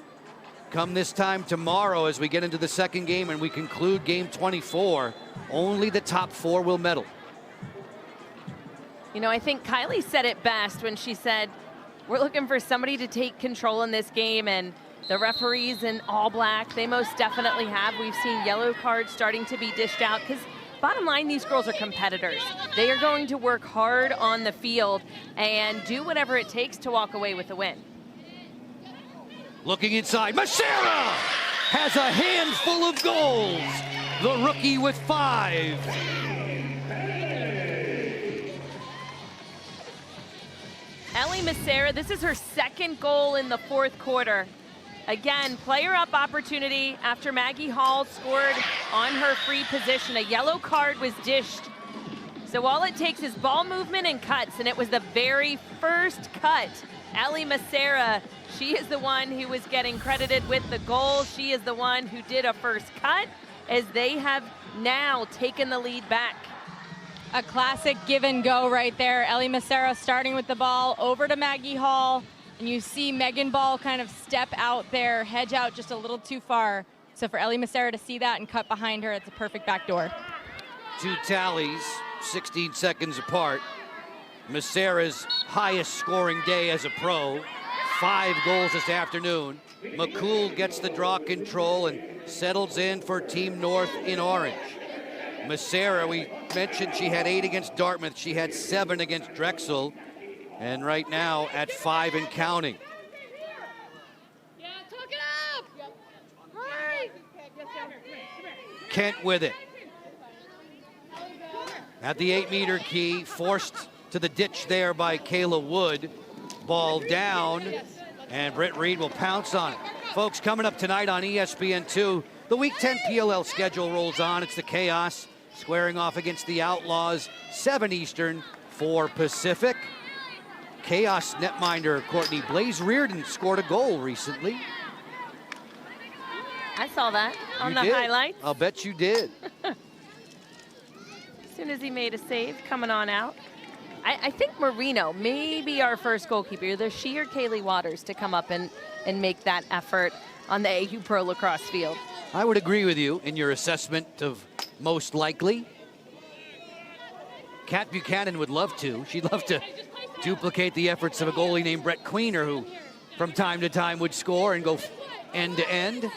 Come this time tomorrow as we get into the second game and we conclude game 24. Only the top 4 will medal.
You know, I think Kylie said it best when she said, we're looking for somebody to take control in this game, and the referees in all black, they most definitely have. We've seen yellow cards starting to be dished out because bottom line, these girls are competitors. They are going to work hard on the field and do whatever it takes to walk away with a win.
Looking inside, Mashera has a handful of goals. The rookie with 5.
Ellie Macera, this is her 2nd goal in the 4th quarter. Again, player up opportunity after Maggie Hall scored on her free position. A yellow card was dished. So all it takes is ball movement and cuts, and it was the very first cut. Ellie Macera, she is the one who was getting credited with the goal. She is the one who did a first cut, as they have now taken the lead back.
A classic give and go right there. Ellie Macera starting with the ball over to Maggie Hall, and you see Megan Ball kind of step out there, hedge out just a little too far. So for Ellie Macera to see that and cut behind her, it's a perfect backdoor.
2 tallies, 16 seconds apart. Macera's highest scoring day as a pro, 5 goals this afternoon. McCool gets the draw control and settles in for Team North in orange. Macera, we mentioned she had 8 against Dartmouth. She had 7 against Drexel. And right now at 5 and counting.
Yeah, talk it up! Hurry!
Kent with it. At the 8-meter key, forced to the ditch there by Kayla Wood. Ball down, and Britt Reed will pounce on it. Folks, coming up tonight on ESPN2, the Week 10 PLL schedule rolls on. It's the Chaos squaring off against the Outlaws, 7 Eastern, 4 Pacific. Chaos netminder Courtney Blaze Reardon scored a goal recently.
I saw that on the
did.
highlights.
I'll bet you did.
As soon as he made a save, coming on out. I think Marino may be our first goalkeeper, either she or Kaylee Waters, to come up and make that effort on the AU Pro Lacrosse field.
I would agree with you in your assessment of most likely. Kat Buchanan would love to. She'd love to duplicate the efforts of a goalie named Brett Queener, who from time to time would score and go end to end.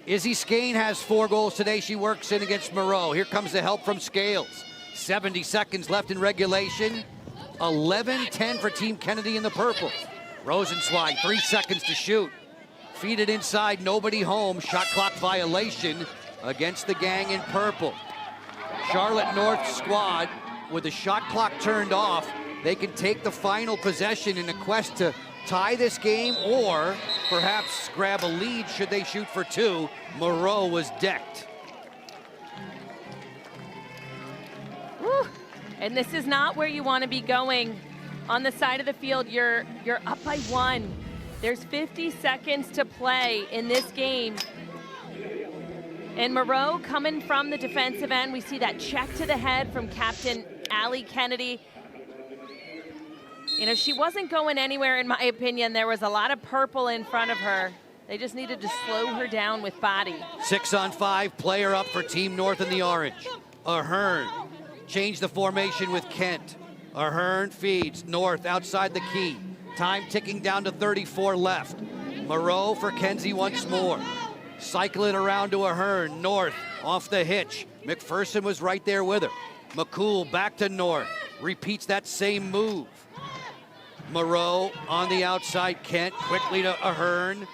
Izzy Skane has 4 goals today. She works in against Moreau. Here comes the help from Scales. 70 seconds left in regulation. 11-10 for Team Kennedy in the purple. Rosenzweig, 3 seconds to shoot. Feed it inside, nobody home. Shot clock violation against the gang in purple. Charlotte North squad, with the shot clock turned off, they can take the final possession in a quest to tie this game or perhaps grab a lead should they shoot for 2. Moreau was decked.
Woo. And this is not where you want to be going. On the side of the field, you're up by 1. There's 50 seconds to play in this game. And Moreau coming from the defensive end. We see that check to the head from Captain Allie Kennedy. You know, she wasn't going anywhere, in my opinion. There was a lot of purple in front of her. They just needed to slow her down with body.
6-on-5, player up for Team North in the orange. Ahern changed the formation with Kent. Ahern feeds North outside the key. Time ticking down to 34 left. Moreau for Kenzie once more. Cycling around to Ahern. North off the hitch. McPherson was right there with her. McCool back to North. Repeats that same move. Moreau on the outside. Kent quickly to Ahern.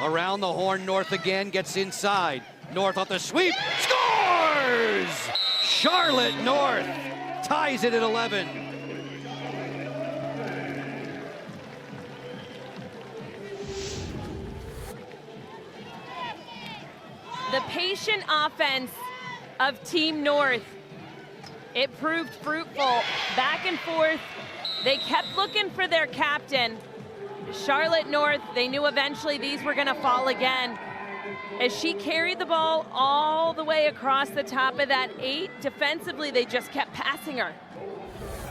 Around the horn, North again, gets inside. North off the sweep, scores! Charlotte North ties it at 11.
The patient offense of Team North, it proved fruitful. Back and forth, they kept looking for their captain. Charlotte North, they knew eventually these were gonna fall again. As she carried the ball all the way across the top of that 8, defensively, they just kept passing her.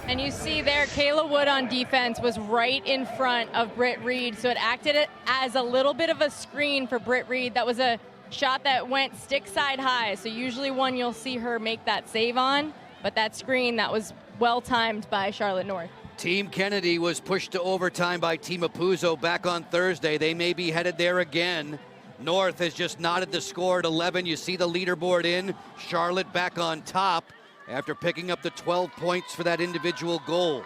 And you see there, Kayla Wood on defense was right in front of Britt Reed, so it acted as a little bit of a screen for Britt Reed. That was a shot that went stick side high, so usually one you'll see her make that save on, but that screen, that was well timed by Charlotte North.
Team Kennedy was pushed to overtime by Team Apuzzo back on Thursday. They may be headed there again. North has just knotted the score at 11. You see the leaderboard in. Charlotte back on top after picking up the 12 points for that individual goal.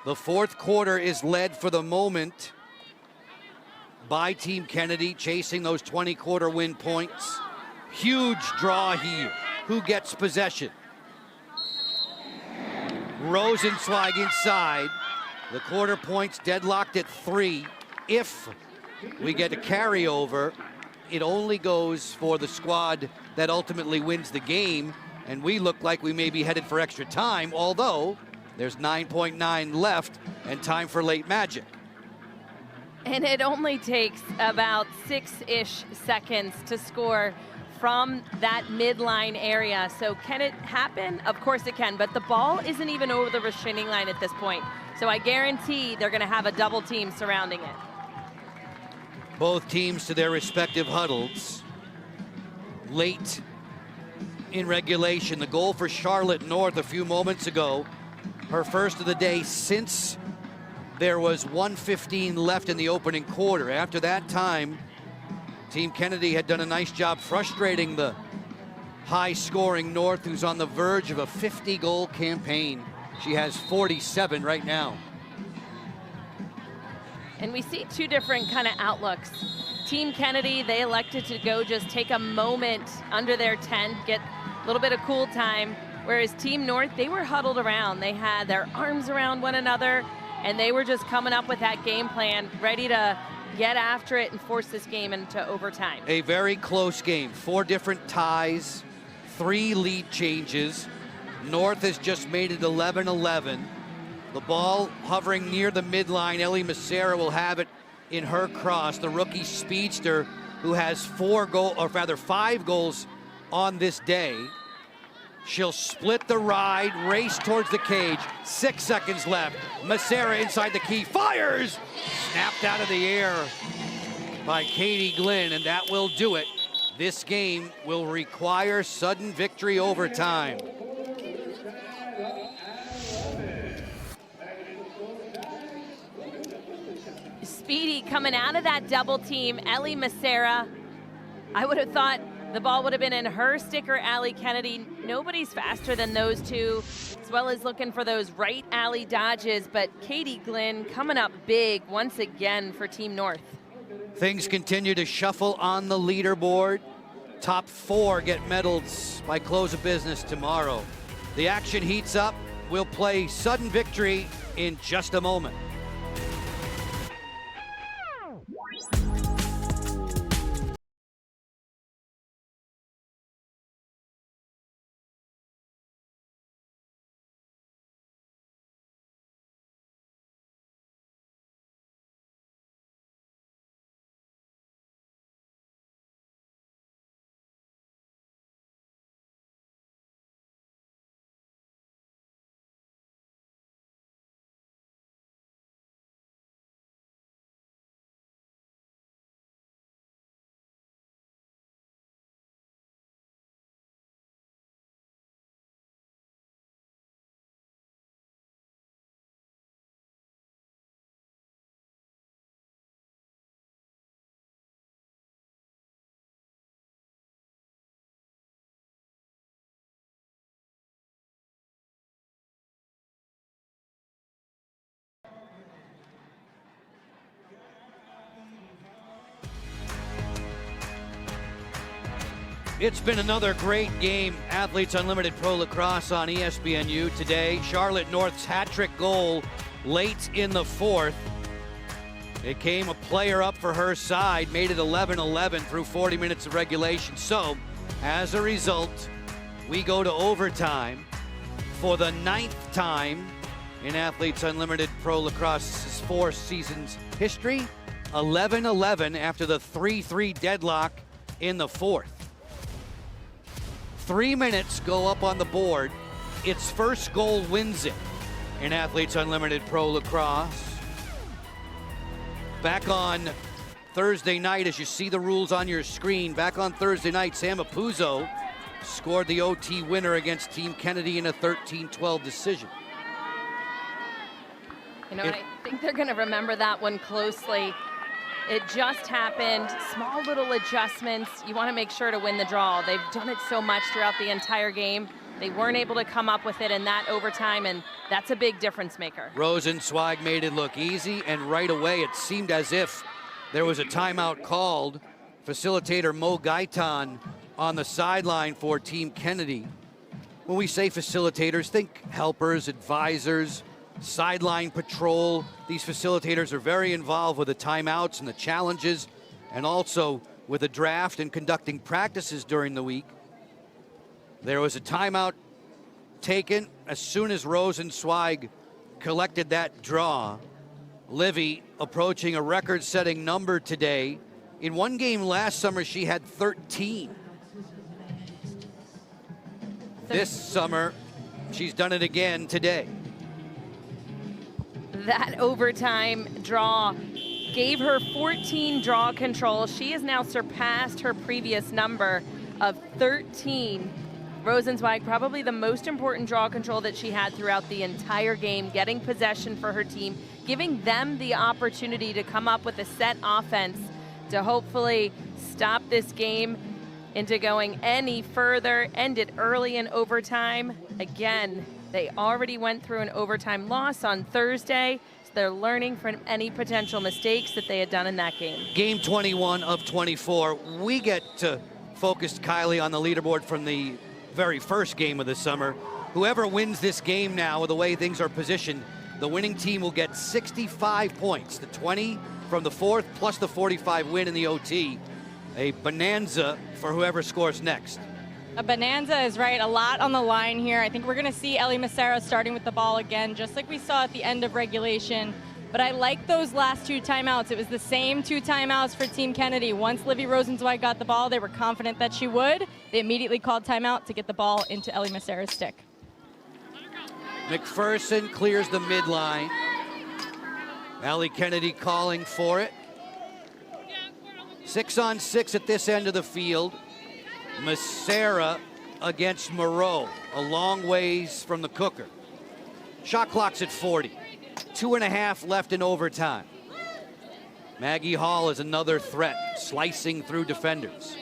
The fourth quarter is led for the moment by Team Kennedy, chasing those 20 quarter win points. Huge draw here. Who gets possession? Rosenzweig inside. The quarter points deadlocked at 3. If we get a carryover, it only goes for the squad that ultimately wins the game, and we look like we may be headed for extra time, although there's 9.9 left and time for late magic.
And it only takes about 6-ish seconds to score from that midline area. So can it happen? Of course it can, but the ball isn't even over the restraining line at this point. So I guarantee they're gonna have a double team surrounding it.
Both teams to their respective huddles. Late in regulation, the goal for Charlotte North a few moments ago, her first of the day since there was 1:15 left in the opening quarter. After that time, Team Kennedy had done a nice job frustrating the high-scoring North, who's on the verge of a 50-goal campaign. She has 47 right now.
And we see two different kind of outlooks. Team Kennedy, they elected to go just take a moment under their tent, get a little bit of cool time, whereas Team North, they were huddled around. They had their arms around one another, and they were just coming up with that game plan, ready to get after it and force this game into overtime.
A very close game. 4 different ties, 3 lead changes. North has just made it 11-11. The ball hovering near the midline. Ellie Macera will have it in her cross. The rookie speedster who has 5 goals on this day. She'll split the ride, race towards the cage. 6 seconds left. Macera inside the key, fires! Snapped out of the air by Katie Glynn, and that will do it. This game will require sudden victory overtime.
Speedy coming out of that double team, Ellie Macera. I would have thought the ball would have been in her sticker, Allie Kennedy. Nobody's faster than those two, as well as looking for those right alley dodges, but Katie Glynn coming up big once again for Team North.
Things continue to shuffle on the leaderboard. Top 4 get medals by close of business tomorrow. The action heats up. We'll play sudden victory in just a moment. It's been another great game. Athletes Unlimited Pro Lacrosse on ESPNU today. Charlotte North's hat-trick goal late in the fourth. It came a player up for her side, made it 11-11 through 40 minutes of regulation. So, as a result, we go to overtime for the 9th time in Athletes Unlimited Pro Lacrosse's 4 seasons history. 11-11 after the 3-3 deadlock in the fourth. 3 minutes go up on the board. Its first goal wins it in Athletes Unlimited Pro Lacrosse. Back on Thursday night, as you see the rules on your screen, back on Thursday night, Sam Apuzzo scored the OT winner against Team Kennedy in a 13-12 decision.
You know, I think they're going to remember that one closely. It just happened. Small little adjustments. You want to make sure to win the draw. They've done it so much throughout the entire game. They weren't able to come up with it in that overtime, and that's a big difference maker.
Rosenzweig made it look easy, and right away it seemed as if there was a timeout called. Facilitator Mo Gaitan on the sideline for Team Kennedy. When we say facilitators, think helpers, advisors, sideline patrol. These facilitators are very involved with the timeouts and the challenges, and also with the draft and conducting practices during the week. There was a timeout taken as soon as Rosenzweig collected that draw. Livy approaching a record-setting number today. In one game last summer, she had 13. This summer, she's done it again today.
That overtime draw gave her 14 draw control. She has now surpassed her previous number of 13. Rosenzweig, probably the most important draw control that she had throughout the entire game, getting possession for her team, giving them the opportunity to come up with a set offense to hopefully stop this game into going any further, end it early in overtime. Again, they already went through an overtime loss on Thursday, so they're learning from any potential mistakes that they had done in that game.
Game 21 of 24. We get focused, Kylie, on the leaderboard from the very first game of the summer. Whoever wins this game now, with the way things are positioned, the winning team will get 65 points. The 20 from the fourth plus the 45 win in the OT. A bonanza for whoever scores next.
A bonanza is right, a lot on the line here. I think we're going to see Ellie Massaro starting with the ball again, just like we saw at the end of regulation. But I like those last 2 timeouts. It was the same 2 timeouts for Team Kennedy. Once Livy Rosenzweig got the ball, they were confident that she would. They immediately called timeout to get the ball into Ellie Massaro's stick.
McPherson clears the midline. Ellie Kennedy calling for it. 6-on-6 at this end of the field. Massaro against Moreau, a long ways from the cooker. Shot clock's at 40. 2.5 left in overtime. Maggie Hall is another threat, slicing through defenders.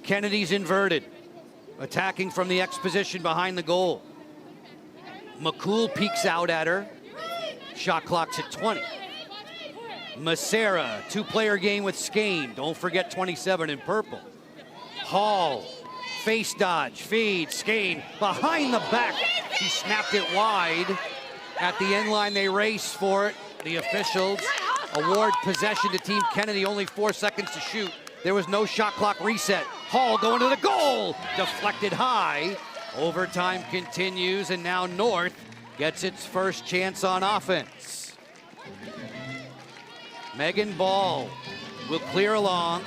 Kennedy's inverted, attacking from the X position behind the goal. McCool peeks out at her. Shot clock's at 20. Massaro, 2-player game with Skane. Don't forget 27 in purple. Hall, face dodge, feed, Skane, behind the back. She snapped it wide. At the end line, they race for it. The officials award possession to Team Kennedy, only 4 seconds to shoot. There was no shot clock reset. Hall going to the goal, deflected high. Overtime continues, and now North gets its first chance on offense. Megan Ball will clear along.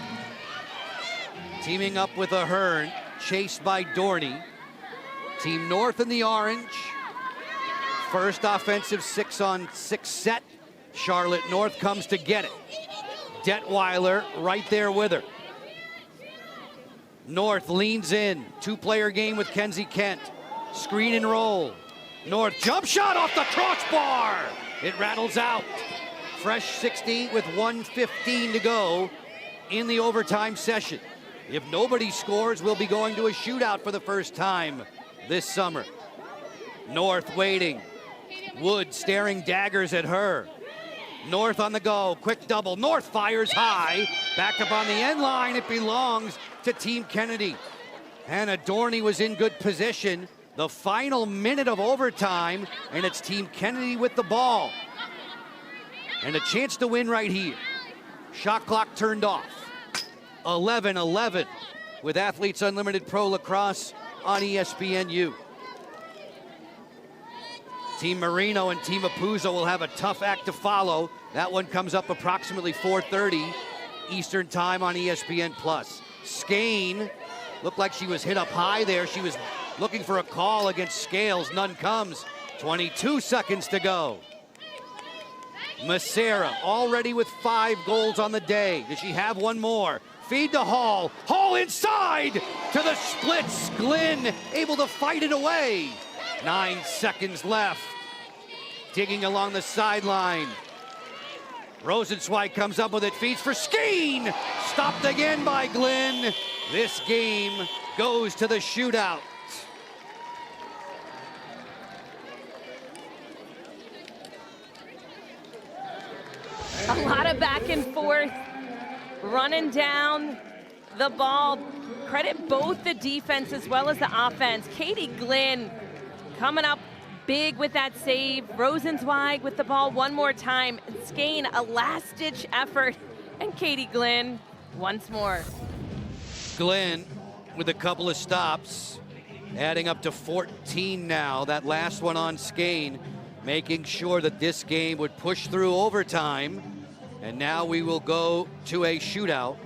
Teaming up with Ahern, chased by Dorney. Team North in the orange. First offensive 6-on-6 set. Charlotte North comes to get it. Detweiler right there with her. North leans in. 2-player game with Kenzie Kent. Screen and roll. North jump shot off the crossbar. It rattles out. Fresh 60 with 1:15 to go in the overtime session. If nobody scores, we'll be going to a shootout for the first time this summer. North waiting. Wood staring daggers at her. North on the go, quick double. North fires high. Back up on the end line, it belongs to Team Kennedy. Hannah Dorney was in good position. The final minute of overtime, and it's Team Kennedy with the ball. And a chance to win right here. Shot clock turned off. 11-11 with Athletes Unlimited Pro Lacrosse on ESPNU. Team Marino and Team Apuzo will have a tough act to follow. That one comes up approximately 4:30 Eastern Time on ESPN+. Skane looked like she was hit up high there. She was looking for a call against Scales. None comes. 22 seconds to go. Macera already with 5 goals on the day. Does she have one more? Feed to Hall. Hall inside to the splits. Glenn able to fight it away. 9 seconds left. Digging along the sideline. Rosenzweig comes up with it, feeds for Skeen. Stopped again by Glenn. This game goes to the shootout.
A lot of back and forth, running down the ball. Credit both the defense as well as the offense. Katie Glenn coming up big with that save. Rosenzweig with the ball one more time. Skane, a last-ditch effort. And Katie Glenn once more.
Glenn with a couple of stops, adding up to 14 now. That last one on Skane, making sure that this game would push through overtime. And now we will go to a shootout.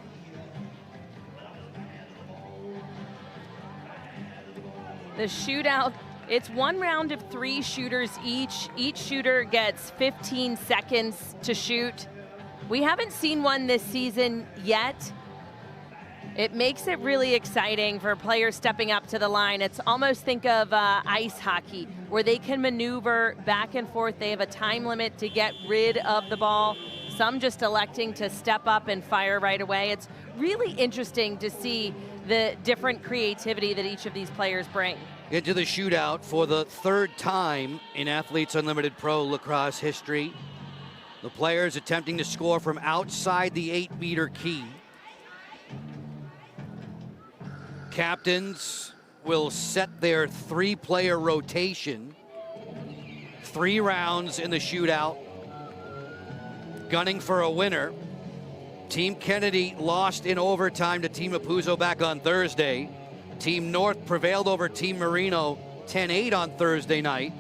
The shootout, it's one round of 3 shooters each. Each shooter gets 15 seconds to shoot. We haven't seen one this season yet. It makes it really exciting for players stepping up to the line. It's almost, think of ice hockey, where they can maneuver back and forth. They have a time limit to get rid of the ball. Some just electing to step up and fire right away. It's really interesting to see the different creativity that each of these players bring.
Into the shootout for the 3rd time in Athletes Unlimited Pro Lacrosse history. The players attempting to score from outside the 8-meter key. Captains will set their 3-player rotation. 3 rounds in the shootout. Gunning for a winner. Team Kennedy lost in overtime to Team Apuzo back on Thursday. Team North prevailed over Team Marino 10-8 on Thursday night.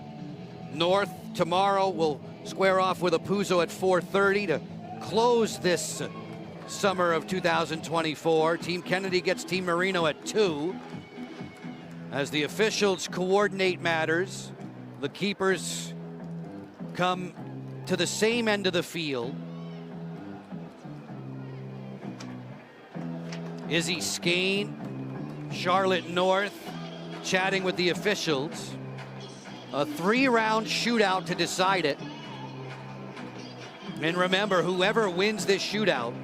North tomorrow will square off with Apuzo at 4:30 to close this summer of 2024. Team Kennedy gets Team Marino at 2. As the officials coordinate matters, the keepers come to the same end of the field. Izzy Skane, Charlotte North, chatting with the officials. A 3-round shootout to decide it. And remember, whoever wins this shootout,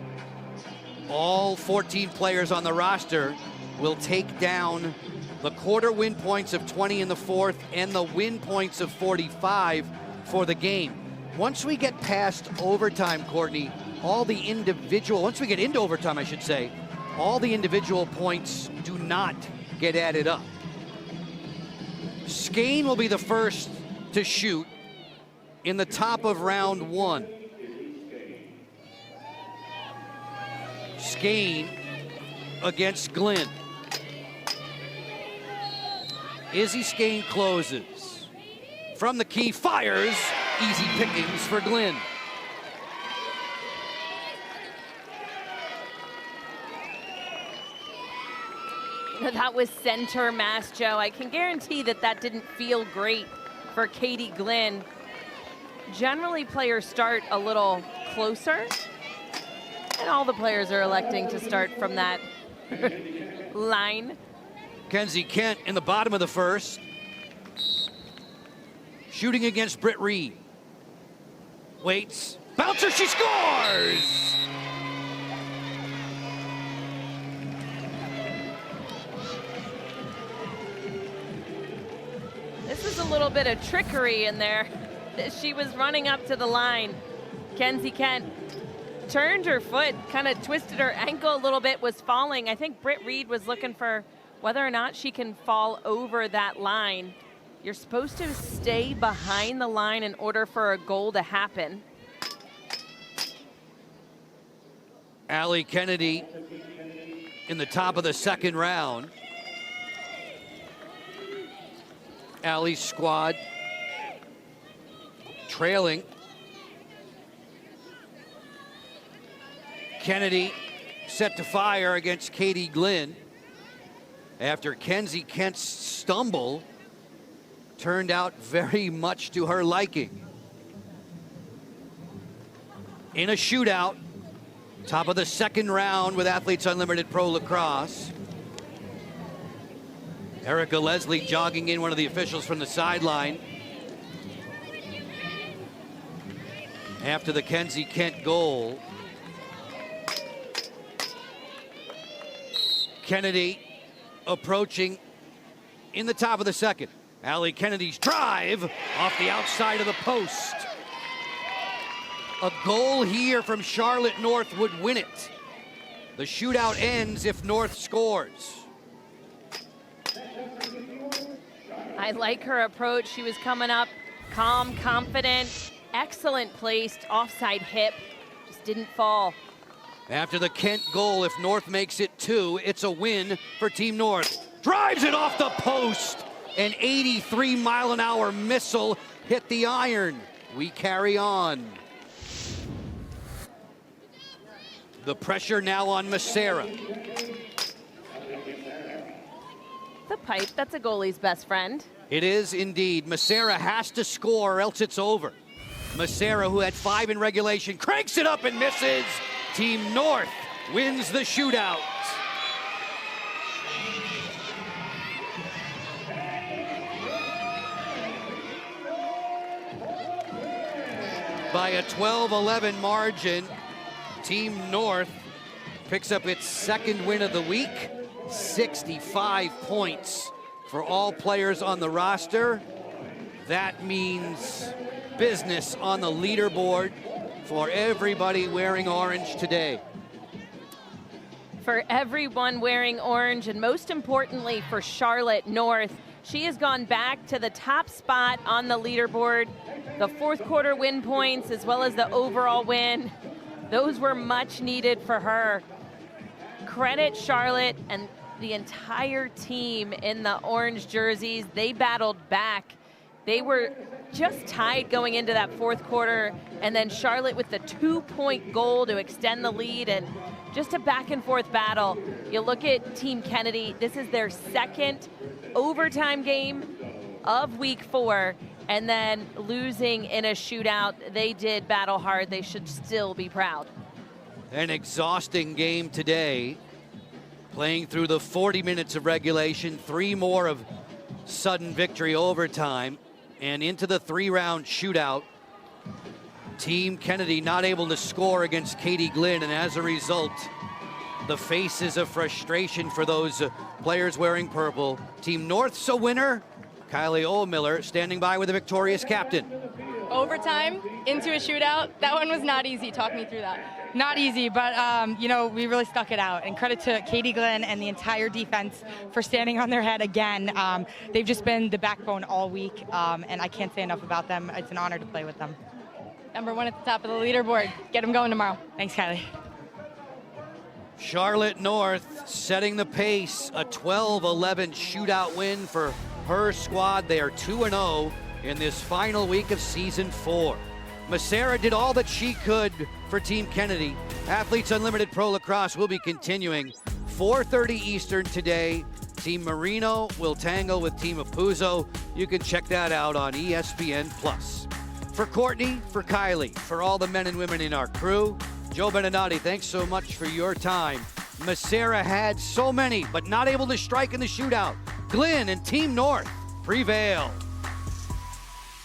all 14 players on the roster will take down the quarter win points of 20 in the 4th and the win points of 45 for the game. Once we get past overtime, Courtney, once we get into overtime, I should say, all the individual points do not get added up. Skane will be the first to shoot in the top of round 1. Skane against Glenn. Izzy Skane closes. From the key, fires. Easy pickings for Glenn.
That was center mass, Joe. I can guarantee that that didn't feel great for Katie Glenn. Generally, players start a little closer, and all the players are electing to start from that line.
Kenzie Kent in the bottom of the 1st. Shooting against Britt Reed. Waits, bouncer, she scores!
This is a little bit of trickery in there. She was running up to the line. Kenzie Kent turned her foot, kind of twisted her ankle a little bit, was falling. I think Britt Reed was looking for whether or not she can fall over that line. You're supposed to stay behind the line in order for a goal to happen.
Allie Kennedy in the top of the second round. Allie's squad trailing. Kennedy set to fire against Katie Glynn after Kenzie Kent's stumble turned out very much to her liking. In a shootout, top of the second round with Athletes Unlimited Pro Lacrosse. Erica Leslie jogging in, one of the officials from the sideline. After the Kenzie Kent goal. Kennedy approaching in the top of the second. Allie Kennedy's drive off the outside of the post. A goal here from Charlotte North would win it. The shootout ends if North scores.
I like her approach. She was coming up calm, confident, excellent placed offside hip, just didn't fall.
After the Kent goal, if North makes it 2, it's a win for Team North. Drives it off the post. An 83-mile-an-hour missile hit the iron. We carry on. The pressure now on Massera.
The pipe, that's a goalie's best friend.
It is indeed. Massera has to score or else it's over. Massera, who had 5 in regulation, cranks it up and misses. Team North wins the shootout. By a 12-11 margin, Team North picks up its second win of the week. 65 points for all players on the roster. That means business on the leaderboard for everybody wearing orange today.
For everyone wearing orange, and most importantly for Charlotte North, she has gone back to the top spot on the leaderboard. The fourth quarter win points as well as the overall win, those were much needed for her. Credit Charlotte and the entire team in the orange jerseys. They battled back. They were just tied going into that fourth quarter, and then Charlotte with the 2-point goal to extend the lead, and just a back and forth battle. You look at Team Kennedy, this is their second overtime game of week 4, and then losing in a shootout. They did battle hard. They should still be proud.
An exhausting game today. Playing through the 40 minutes of regulation, 3 more of sudden victory overtime, and into the 3-round shootout. Team Kennedy not able to score against Katie Glynn, and as a result, the faces of frustration for those players wearing purple. Team North's a winner. Kylie Ohlmiller standing by with the victorious captain.
Overtime into a shootout, that one was not easy. Talk me through that.
Not easy, but you know, we really stuck it out. And credit to Katie Glynn and the entire defense for standing on their head again. They've just been the backbone all week, and I can't say enough about them. It's an honor to play with them.
Number 1 at the top of the leaderboard. Get them going tomorrow.
Thanks, Kylie.
Charlotte North setting the pace. A 12-11 shootout win for her squad. They are 2-0 in this final week of season 4. Massera did all that she could for Team Kennedy. Athletes Unlimited Pro Lacrosse will be continuing 4:30 Eastern today. Team Marino will tangle with Team Apuzzo. You can check that out on ESPN+. For Courtney, for Kylie, for all the men and women in our crew, Joe Beninati, thanks so much for your time. Massera had so many, but not able to strike in the shootout. Glynn and Team North prevail.